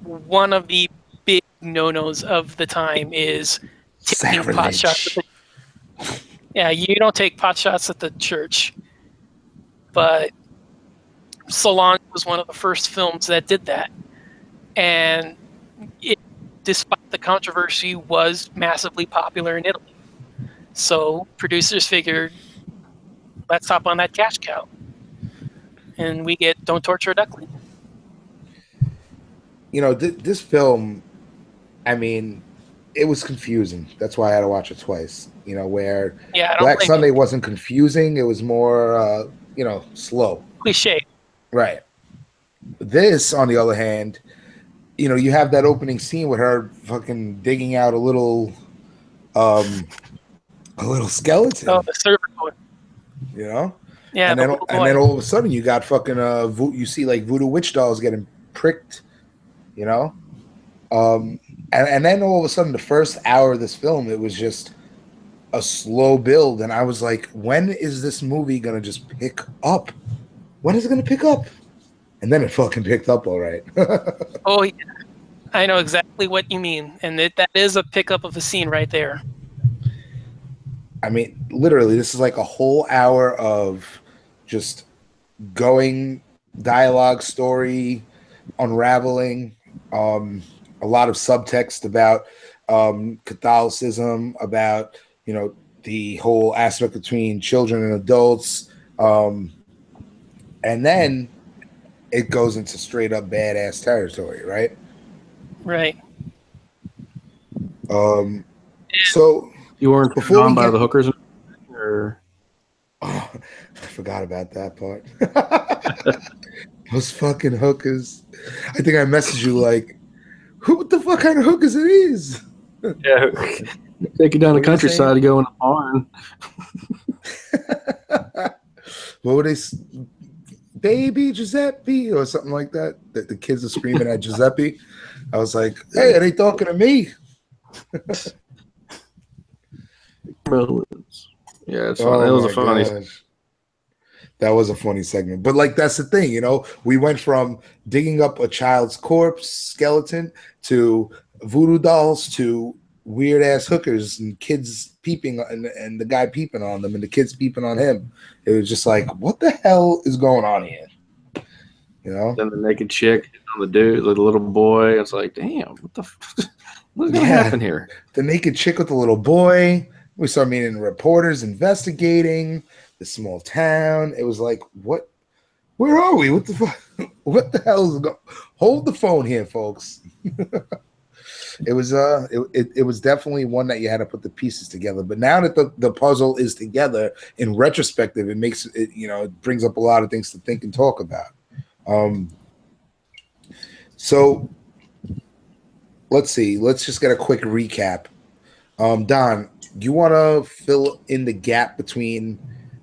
one of the big no-nos of the time is taking pot shots at yeah, you don't take pot shots at the church, but Solange was one of the first films that did that, and it, despite the controversy, was massively popular in Italy. So producers figured, let's hop on that cash cow, and we get Don't Torture a Duckling. This film, I mean, it was confusing. That's why I had to watch it twice. Where Black Sunday wasn't confusing. It was more, slow. Cliche. Right. This, on the other hand, you have that opening scene with her fucking digging out a little skeleton. Oh, the server boy. Yeah. And then all of a sudden you got fucking you see like voodoo witch dolls getting pricked, and then all of a sudden the first hour of this film, it was just a slow build, and I was like, when is this movie gonna just pick up? When is it gonna pick up? And then it fucking picked up all right. Oh yeah. I know exactly what you mean, and that is a pickup of a scene right there. I mean, literally, this is like a whole hour of just going dialogue, story, unraveling, a lot of subtext about Catholicism, about the whole aspect between children and adults, and then it goes into straight up badass territory, right? Right. So you weren't drawn by the hookers, or I forgot about that part. Those fucking hookers. I think I messaged you like, what the fuck kind of hookers it is? Yeah, take you down the countryside to go in a barn. What would they? Baby Giuseppe or something like that. That the kids are screaming at Giuseppe. I was like, hey, are they talking to me? Yeah, it's funny. That was a funny. That was a funny segment. But like, that's the thing, we went from digging up a child's corpse skeleton to voodoo dolls to weird ass hookers and kids peeping and the guy peeping on them and the kids peeping on him. It was just like, what the hell is going on here? Then the naked chick on the dude, the little boy. It's like, damn, what's gonna happen here? The naked chick with the little boy. We started meeting reporters investigating the small town. It was like, what? Where are we? What the fuck? What the hell is going? Hold the phone here, folks. It was it was definitely one that you had to put the pieces together. But now that the puzzle is together in retrospective, it makes it it brings up a lot of things to think and talk about. So let's see. Let's just get a quick recap. Don, you want to fill in the gap between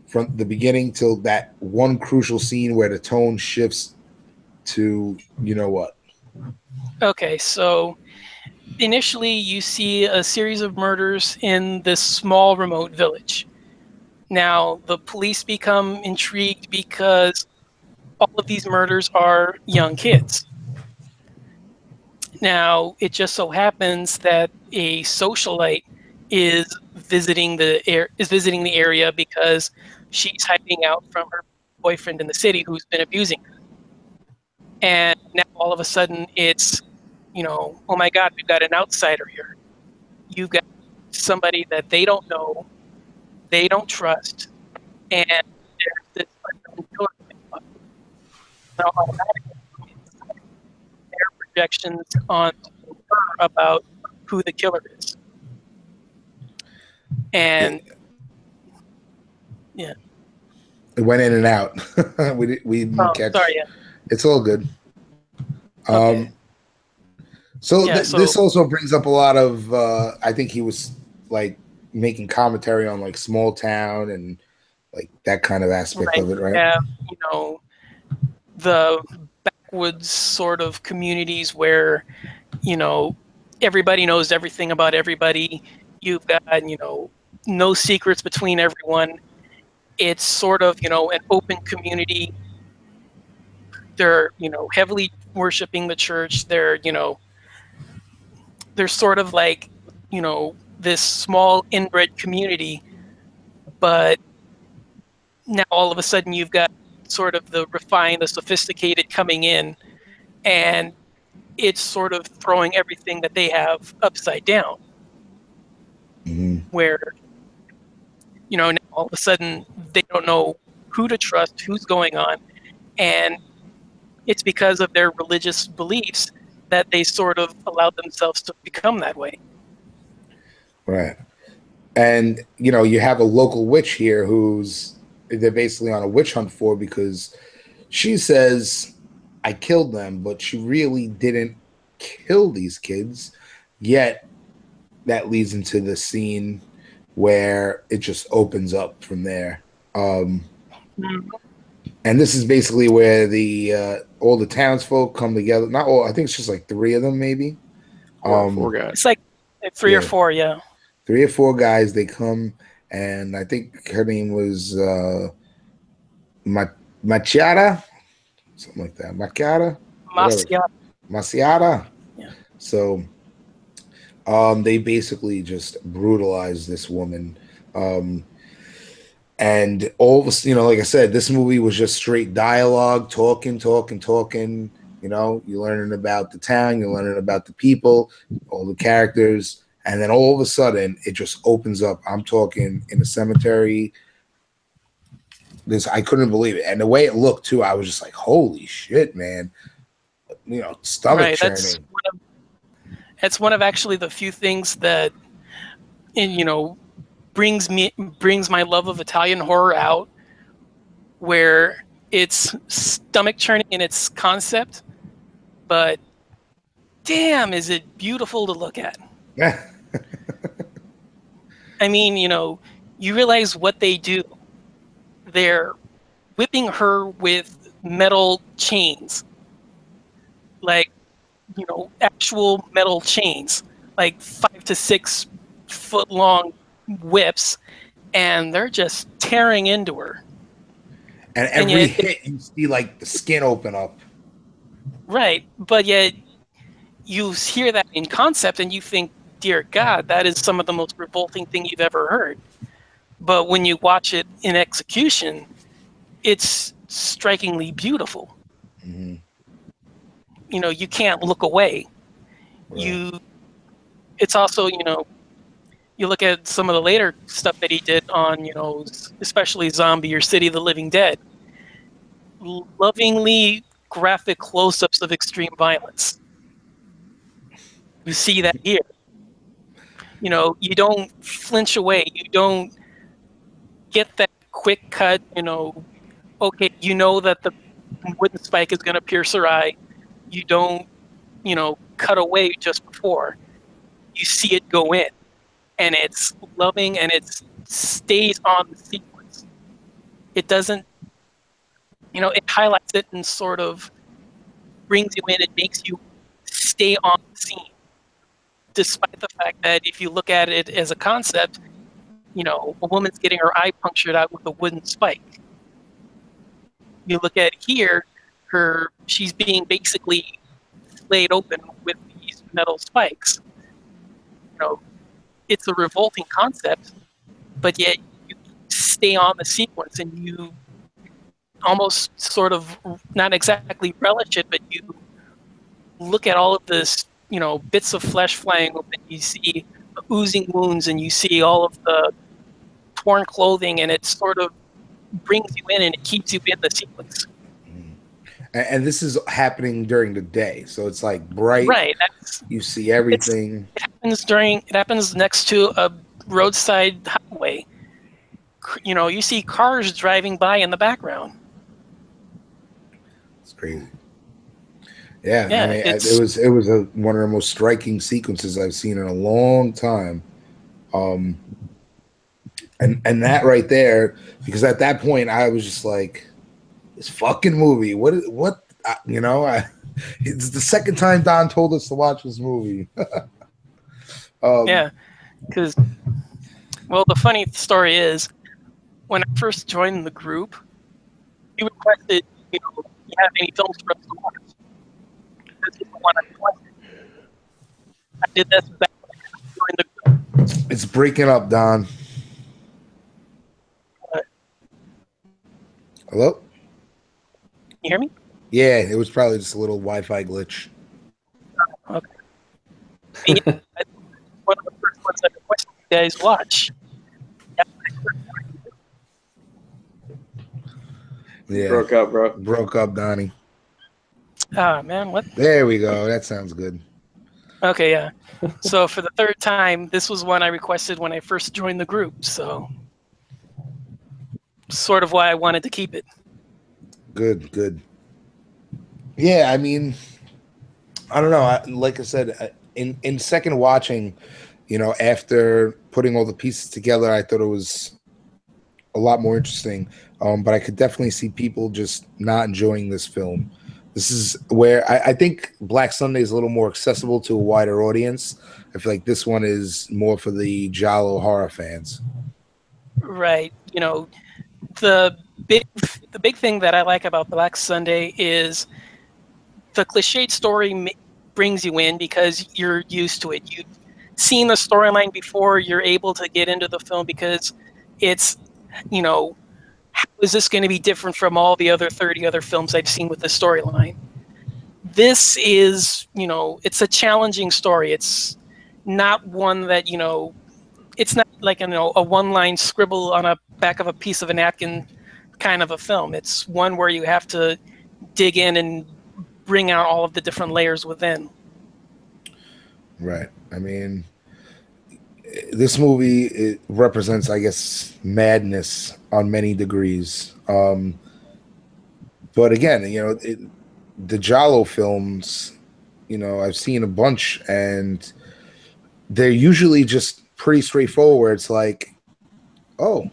from the beginning till that one crucial scene where the tone shifts to what? Okay, so initially you see a series of murders in this small remote village. Now the police become intrigued because all of these murders are young kids. Now it just so happens that a socialite is visiting the area because she's hiding out from her boyfriend in the city who's been abusing her. And now all of a sudden it's, oh my God, we've got an outsider here. you've got somebody that they don't know, they don't trust, and there's this unknown killer coming up. Now, automatically, their projections on her about who the killer is. And yeah. It went in and out. we didn't catch. Sorry, yeah. It's all good. Okay. So, Yeah, this also brings up a lot of. I think he was like making commentary on like small town and like that kind of aspect of it, right? Yeah, you know, the backwoods sort of communities where, you know, everybody knows everything about everybody. You've got, you know, no secrets between everyone. It's sort of, you know, an open community. They're, you know, heavily worshiping the church. They're, you know, they're sort of like, you know, this small inbred community, but now all of a sudden you've got sort of the refined, the sophisticated coming in, and it's sort of throwing everything that they have upside down. Where, you know, now all of a sudden they don't know who to trust, who's going on, and it's because of their religious beliefs that they sort of allowed themselves to become that way. Right. And, you know, you have a local witch here who's they're basically on a witch hunt for because she says, I killed them, but she really didn't kill these kids. Yet that leads into the scene where it just opens up from there. And this is basically where the all the townsfolk come together. Not all, I think it's just like 3 of them, maybe. Four guys. It's like 3 or 4, yeah. 3 or 4 guys. They come, and I think her name was Machada, something like that. Masiata. Yeah. So, they basically just brutalized this woman. And all of us, you know, like I said, this movie was just straight dialogue, talking. You know, you're learning about the town, you're learning about the people, all the characters, and then all of a sudden, it just opens up. I'm talking in a cemetery. I couldn't believe it, and the way it looked too, I was just like, "Holy shit, man!" You know, stomach churning. That's one of actually the few things that, you know, brings my love of Italian horror out, where it's stomach churning in its concept, but damn, is it beautiful to look at. I mean, you know, you realize what they do. They're whipping her with metal chains, like, you know, actual metal chains, like 5 to 6 foot long whips, and they're just tearing into her. And every hit, you see like the skin open up. Right, but yet you hear that in concept and you think, dear God, that is some of the most revolting thing you've ever heard. But when you watch it in execution, it's strikingly beautiful. Mm-hmm. You know, you can't look away. Right. It's also, you know, you look at some of the later stuff that he did on, you know, especially Zombie or City of the Living Dead. Lovingly graphic close-ups of extreme violence. You see that here. You know, you don't flinch away. You don't get that quick cut, you know, okay, you know that the wooden spike is going to pierce her eye. You don't, you know, cut away just before. You see it go in. And it's loving, and it stays on the sequence. It doesn't, you know, it highlights it and sort of brings you in. It makes you stay on the scene. Despite the fact that if you look at it as a concept, you know, a woman's getting her eye punctured out with a wooden spike. You look at it here, she's being basically laid open with these metal spikes. You know, it's a revolting concept, but yet you stay on the sequence and you almost sort of not exactly relish it, but you look at all of this, you know, bits of flesh flying open. You see a oozing wounds, and you see all of the torn clothing, and it sort of brings you in and it keeps you in the sequence. And this is happening during the day, so it's like bright. Right. You see everything. It happens next to a roadside highway. You know, you see cars driving by in the background. It's crazy. Yeah, Yeah, I mean, it was one of the most striking sequences I've seen in a long time. And that right there, because at that point I was just like, this fucking movie. It's the second time Don told us to watch this movie. Yeah, because, well, the funny story is, when I first joined the group, he requested, you have any films for us to watch? This is the one I requested. I did this back when I joined the group. It's breaking up, Don. Hello? Can you hear me? Yeah, it was probably just a little Wi-Fi glitch. Okay. Yeah, one of the first ones I requested you guys watch. Yeah. Broke up, bro. Broke up, Donnie. Ah, man, what? There we go. That sounds good. Okay, yeah. So for the third time, this was one I requested when I first joined the group, so sort of why I wanted to keep it. Good. Yeah, I mean, I don't know. Like I said, in second watching, after putting all the pieces together, I thought it was a lot more interesting. But I could definitely see people just not enjoying this film. This is where I think Black Sunday is a little more accessible to a wider audience. I feel like this one is more for the Giallo horror fans. Right. The big thing that I like about Black Sunday is the cliched story brings you in because you're used to it. You've seen the storyline before. You're able to get into the film because it's, how is this going to be different from all the other 30 other films I've seen with this storyline? This is, it's a challenging story. It's not one that, it's not like, a one-line scribble on a back of a piece of a napkin kind of a film. It's one where you have to dig in and bring out all of the different layers within. Right. I mean, this movie, it represents, I guess, madness on many degrees. But again, the Giallo films, I've seen a bunch, and they're usually just pretty straightforward. It's like, oh,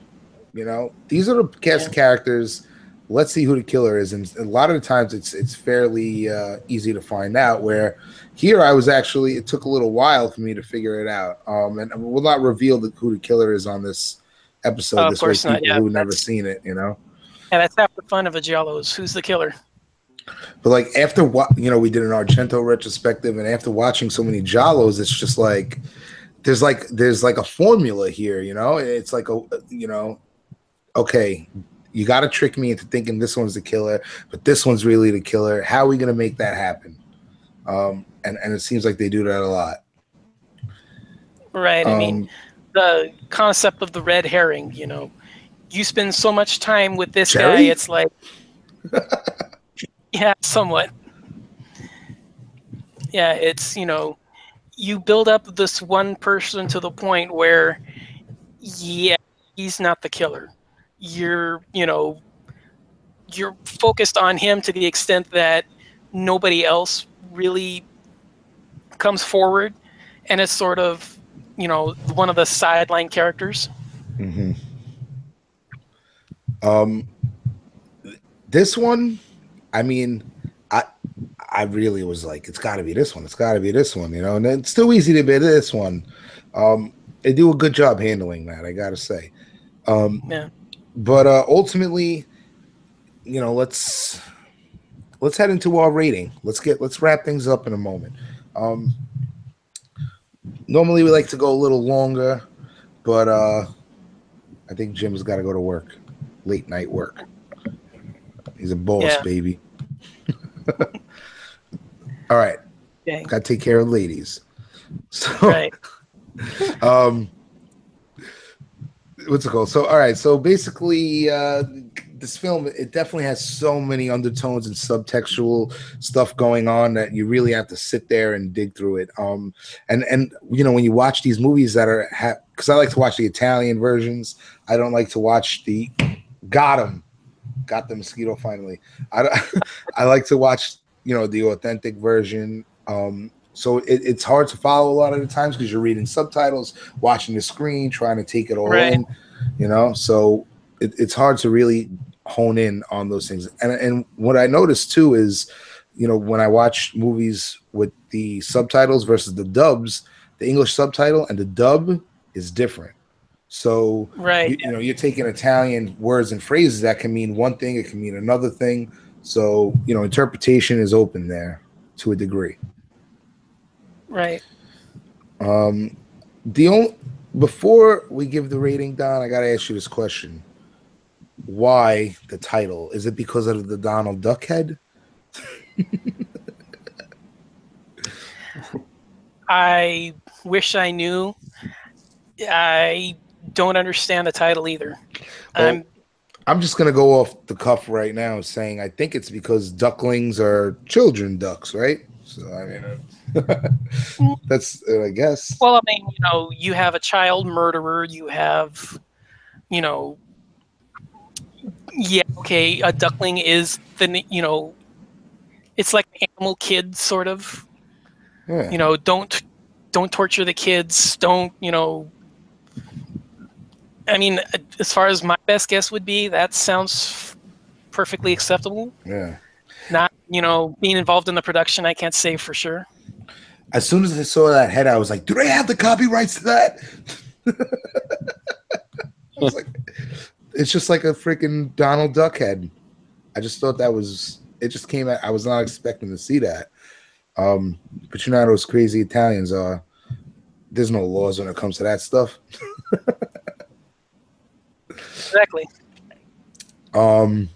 these are the cast characters. Let's see who the killer is. And a lot of the times it's fairly easy to find out, where here it took a little while for me to figure it out. And we'll not reveal who the killer is on this episode. Of this way course not. people who've never seen it, Yeah, that's half the fun of a Giallo's. Who's the killer? But like after what, we did an Argento retrospective, and after watching so many Giallos, it's just like, there's like a formula here, it's like okay, you got to trick me into thinking this one's the killer, but this one's really the killer. How are we going to make that happen? And it seems like they do that a lot. Right. I mean, the concept of the red herring, you spend so much time with this guy, it's like, yeah, somewhat. Yeah, it's, you build up this one person to the point where, yeah, he's not the killer. You're focused on him to the extent that nobody else really comes forward, and it's sort of, one of the sideline characters. Mm-hmm. This one, I mean, I really was like, it's got to be this one. It's got to be this one, and it's too easy to be this one. They do a good job handling that, I got to say. Yeah. But ultimately, let's head into our rating. Let's wrap things up in a moment. Normally we like to go a little longer, but I think Jim's got to go to work, late night work. He's a boss, baby. All right, Okay. got to take care of ladies. So, right. What's it called? So, all right. So basically, this film, it definitely has so many undertones and subtextual stuff going on that you really have to sit there and dig through it. And you know, when you watch these movies that are, because I like to watch the Italian versions. I don't like to watch the got the mosquito finally. I like to watch, you know, the authentic version. So it's hard to follow a lot of the times because you're reading subtitles, watching the screen, trying to take it all in, you know. So it's hard to really hone in on those things. And what I noticed too is, you know, when I watch movies with the subtitles versus the dubs, the English subtitle and the dub is different. So you know, you're taking Italian words and phrases that can mean one thing, it can mean another thing. So, you know, interpretation is open there to a degree. Right. Before we give the rating, Don, I gotta ask you this question. Why the title? Is it because of the Donald Duck head? I wish I knew. I don't understand the title either. Well, I'm just gonna go off the cuff right now saying I think it's because ducklings are children ducks, right? So I mean, that's I guess. Well, I mean, you know, you have a child murderer. You have, you know, yeah, okay, a duckling is you know, it's like an animal kid sort of. Yeah. You know, don't torture the kids. Don't, you know. I mean, as far as my best guess would be, that sounds perfectly acceptable. Yeah. Not, you know, being involved in the production, I can't say for sure. As soon as I saw that head, I was like, do they have the copyrights to that? I was like, it's just like a freaking Donald Duck head. I just thought that was, it just came out. I was not expecting to see that. But you know how those crazy Italians are. There's no laws when it comes to that stuff. Exactly. All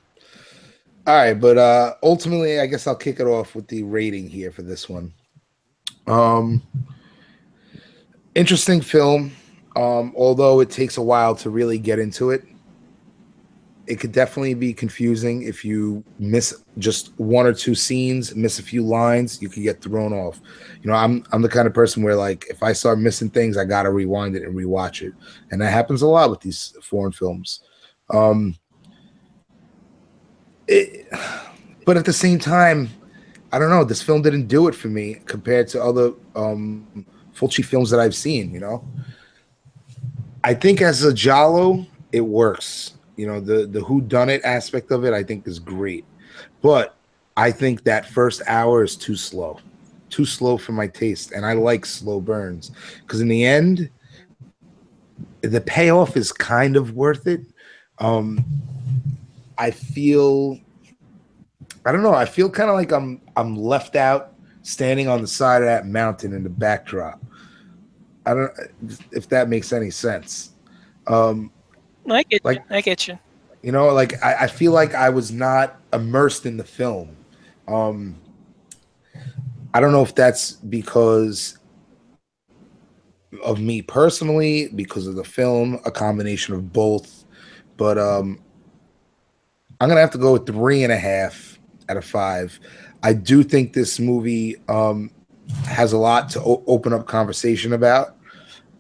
right, but ultimately, I guess I'll kick it off with the rating here for this one. Interesting film. Although it takes a while to really get into it, it could definitely be confusing if you miss just one or two scenes, miss a few lines, you could get thrown off. You know, I'm the kind of person where, like, if I start missing things, I gotta rewind it and rewatch it, and that happens a lot with these foreign films. But at the same time, I don't know. This film didn't do it for me compared to other Fulci films that I've seen. You know, I think as a giallo, it works. You know, the whodunit aspect of it, I think, is great. But I think that first hour is too slow for my taste, and I like slow burns because in the end, the payoff is kind of worth it. I feel, I don't know. I feel kind of like I'm left out, standing on the side of that mountain in the backdrop. I don't if that makes any sense. I get Like, you. I get you. You know, like I feel like I was not immersed in the film. I don't know if that's because of me personally, because of the film, a combination of both. But I'm gonna have to go with 3.5 out of 5. I do think this movie has a lot to open up conversation about,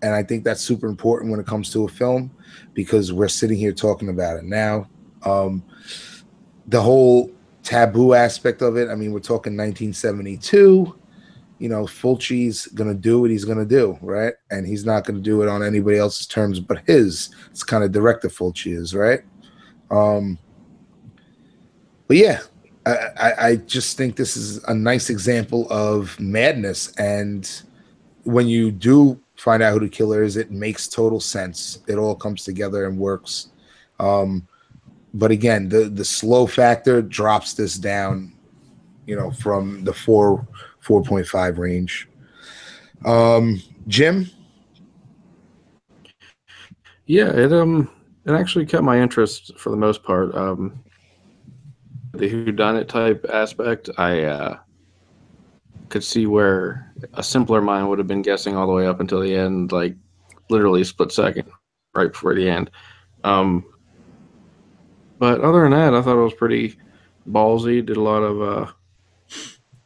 and I think that's super important when it comes to a film because we're sitting here talking about it now. The whole taboo aspect of it. I mean, we're talking 1972. You know, Fulci's gonna do what he's gonna do, right? And he's not gonna do it on anybody else's terms but his. It's kind of director Fulci is, right? But yeah, I just think this is a nice example of madness. And when you do find out who the killer is, it makes total sense. It all comes together and works. But again, the slow factor drops this down, you know, from the 4.5 range. Jim? Yeah, it actually kept my interest for the most part. The whodunit type aspect, I could see where a simpler mind would have been guessing all the way up until the end, like literally a split second right before the end. But other than that, I thought it was pretty ballsy. Did a lot of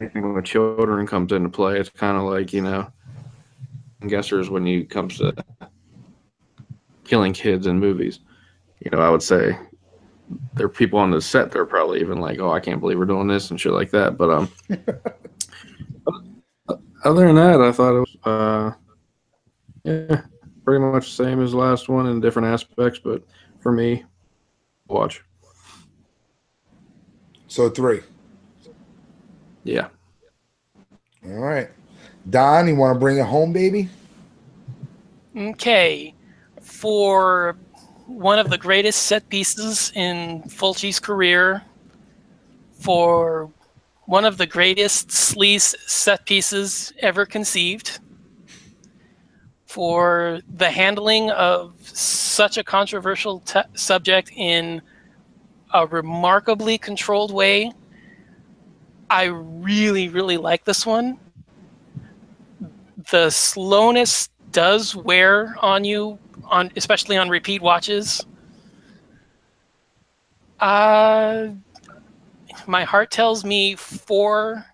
anything with children comes into play. It's kind of like, guessers when it comes to killing kids in movies. I would say there are people on the set that are probably even like, oh, I can't believe we're doing this and shit like that. But other than that, I thought it was pretty much the same as the last one in different aspects. But for me, watch. So 3. Yeah. All right. Don, you want to bring it home, baby? Okay. For one of the greatest set pieces in Fulci's career, for one of the greatest sleaze set pieces ever conceived, for the handling of such a controversial subject in a remarkably controlled way. I really, really like this one. The slowness does wear on you, especially on repeat watches. My heart tells me 4,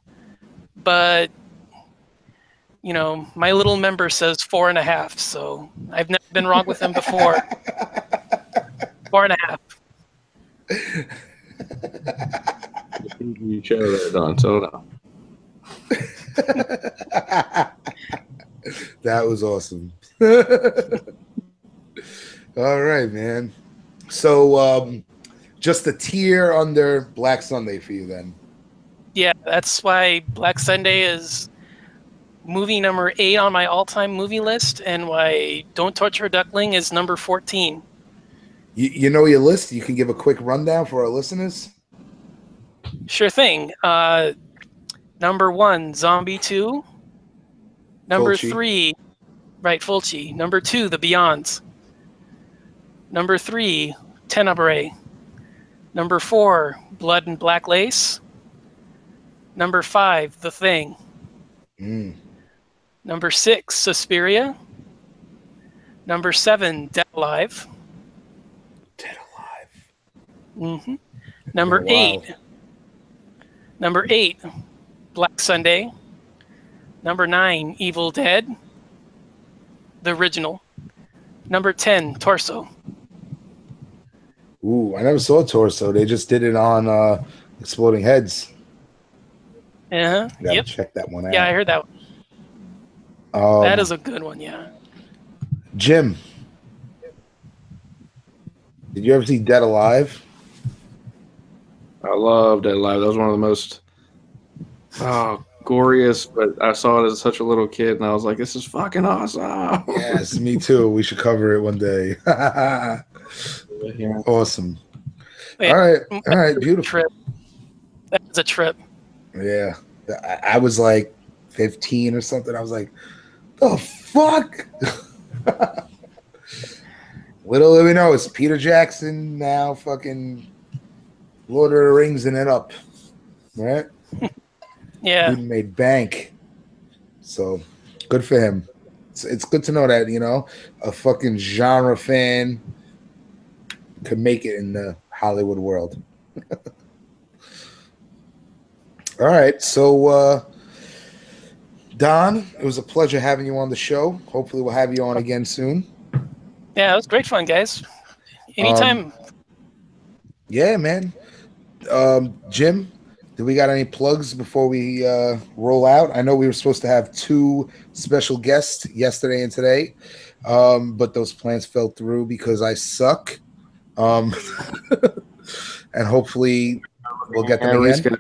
but my little member says 4.5. So I've never been wrong with him before. 4.5. You show that, Don. So no. That was awesome. All right, man. So just a tier under Black Sunday for you then. Yeah, that's why Black Sunday is movie number 8 on my all-time movie list, and why Don't Torture a Duckling is number 14. You know your list? You can give a quick rundown for our listeners? Sure thing. Number 1, Zombie 2. Number Fulci. 3, right, Fulci. Number 2, The Beyonds. Number 3, Tenebrae. Number 4, Blood and Black Lace. Number 5, The Thing. Number 6, Suspiria. Number 7, Dead Alive. Dead Alive. Mm-hmm. Number 8. Number 8, Black Sunday. Number 9, Evil Dead. The original. Number 10, Torso. Ooh, I never saw Torso. They just did it on Exploding Heads. Uh-huh. Gotta Yep. check that one out. Yeah, I heard that one. That is a good one, yeah. Jim, did you ever see Dead Alive? I love Dead Alive. That was one of the most goriest, but I saw it as such a little kid, and I was like, this is fucking awesome. Yes, me too. We should cover it one day. Awesome. Yeah. All right, beautiful. Trip. That was a trip. Yeah. I was like 15 or something. I was like, the fuck? Little did we know, it's Peter Jackson now fucking Lord of the Rings and it up. Right? Yeah. Dude made bank. So good for him. It's good to know that, a fucking genre fan could make it in the Hollywood world. All right. So, Don, it was a pleasure having you on the show. Hopefully we'll have you on again soon. Yeah, it was great fun, guys. Anytime. Yeah, man. Jim, do we got any plugs before we roll out? I know we were supposed to have 2 special guests yesterday and today, but those plans fell through because I suck. And hopefully we'll get them again.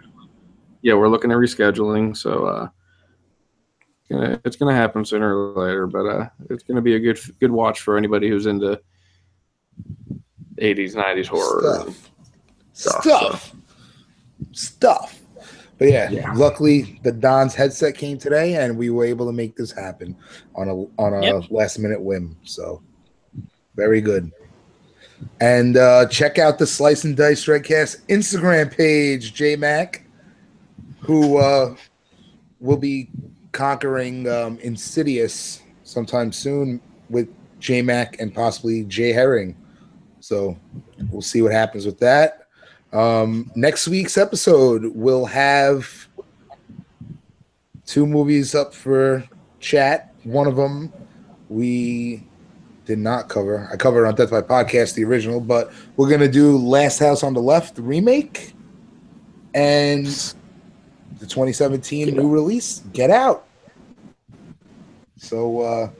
Yeah, we're looking at rescheduling, so it's gonna happen sooner or later. But it's gonna be a good watch for anybody who's into 80s, 90s horror stuff. But yeah, luckily the Don's headset came today, and we were able to make this happen on a last minute whim. So very good. And check out the Slice and Dice Dreadcast Instagram page, J Mac, who we'll be conquering Insidious sometime soon with J Mac and possibly Jay Herring. So we'll see what happens with that. Next week's episode will have 2 movies up for chat. One of them we did not cover. I covered on Death by Podcast, the original, but we're going to do Last House on the Left, the remake, and the 2017 new release, Get Out. So,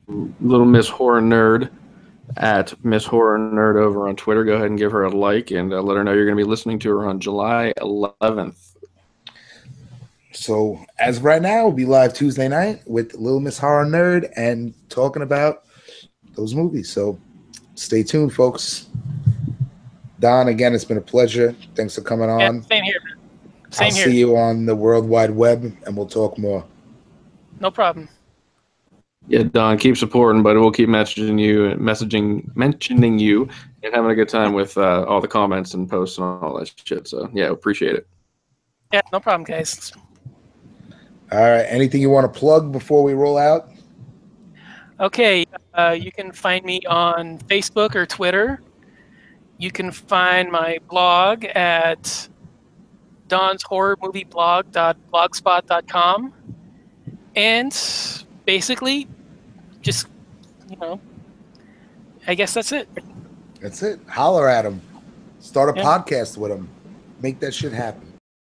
Little Miss Horror Nerd at Miss Horror Nerd over on Twitter. Go ahead and give her a like and let her know you're going to be listening to her on July 11th. So as of right now, we'll be live Tuesday night with Little Miss Horror Nerd and talking about those movies. So stay tuned, folks. Don, again, it's been a pleasure. Thanks for coming on. Yeah, same here. I'll see you on the World Wide Web, and we'll talk more. No problem. Yeah, Don, keep supporting, but we'll keep mentioning you, and having a good time with all the comments and posts and all that shit. So yeah, appreciate it. Yeah, no problem, guys. All right. Anything you want to plug before we roll out? Okay, you can find me on Facebook or Twitter. You can find my blog at donshorrormovieblog.blogspot.com. And basically, just, I guess that's it. That's it. Holler at him. Start a podcast with him. Make that shit happen.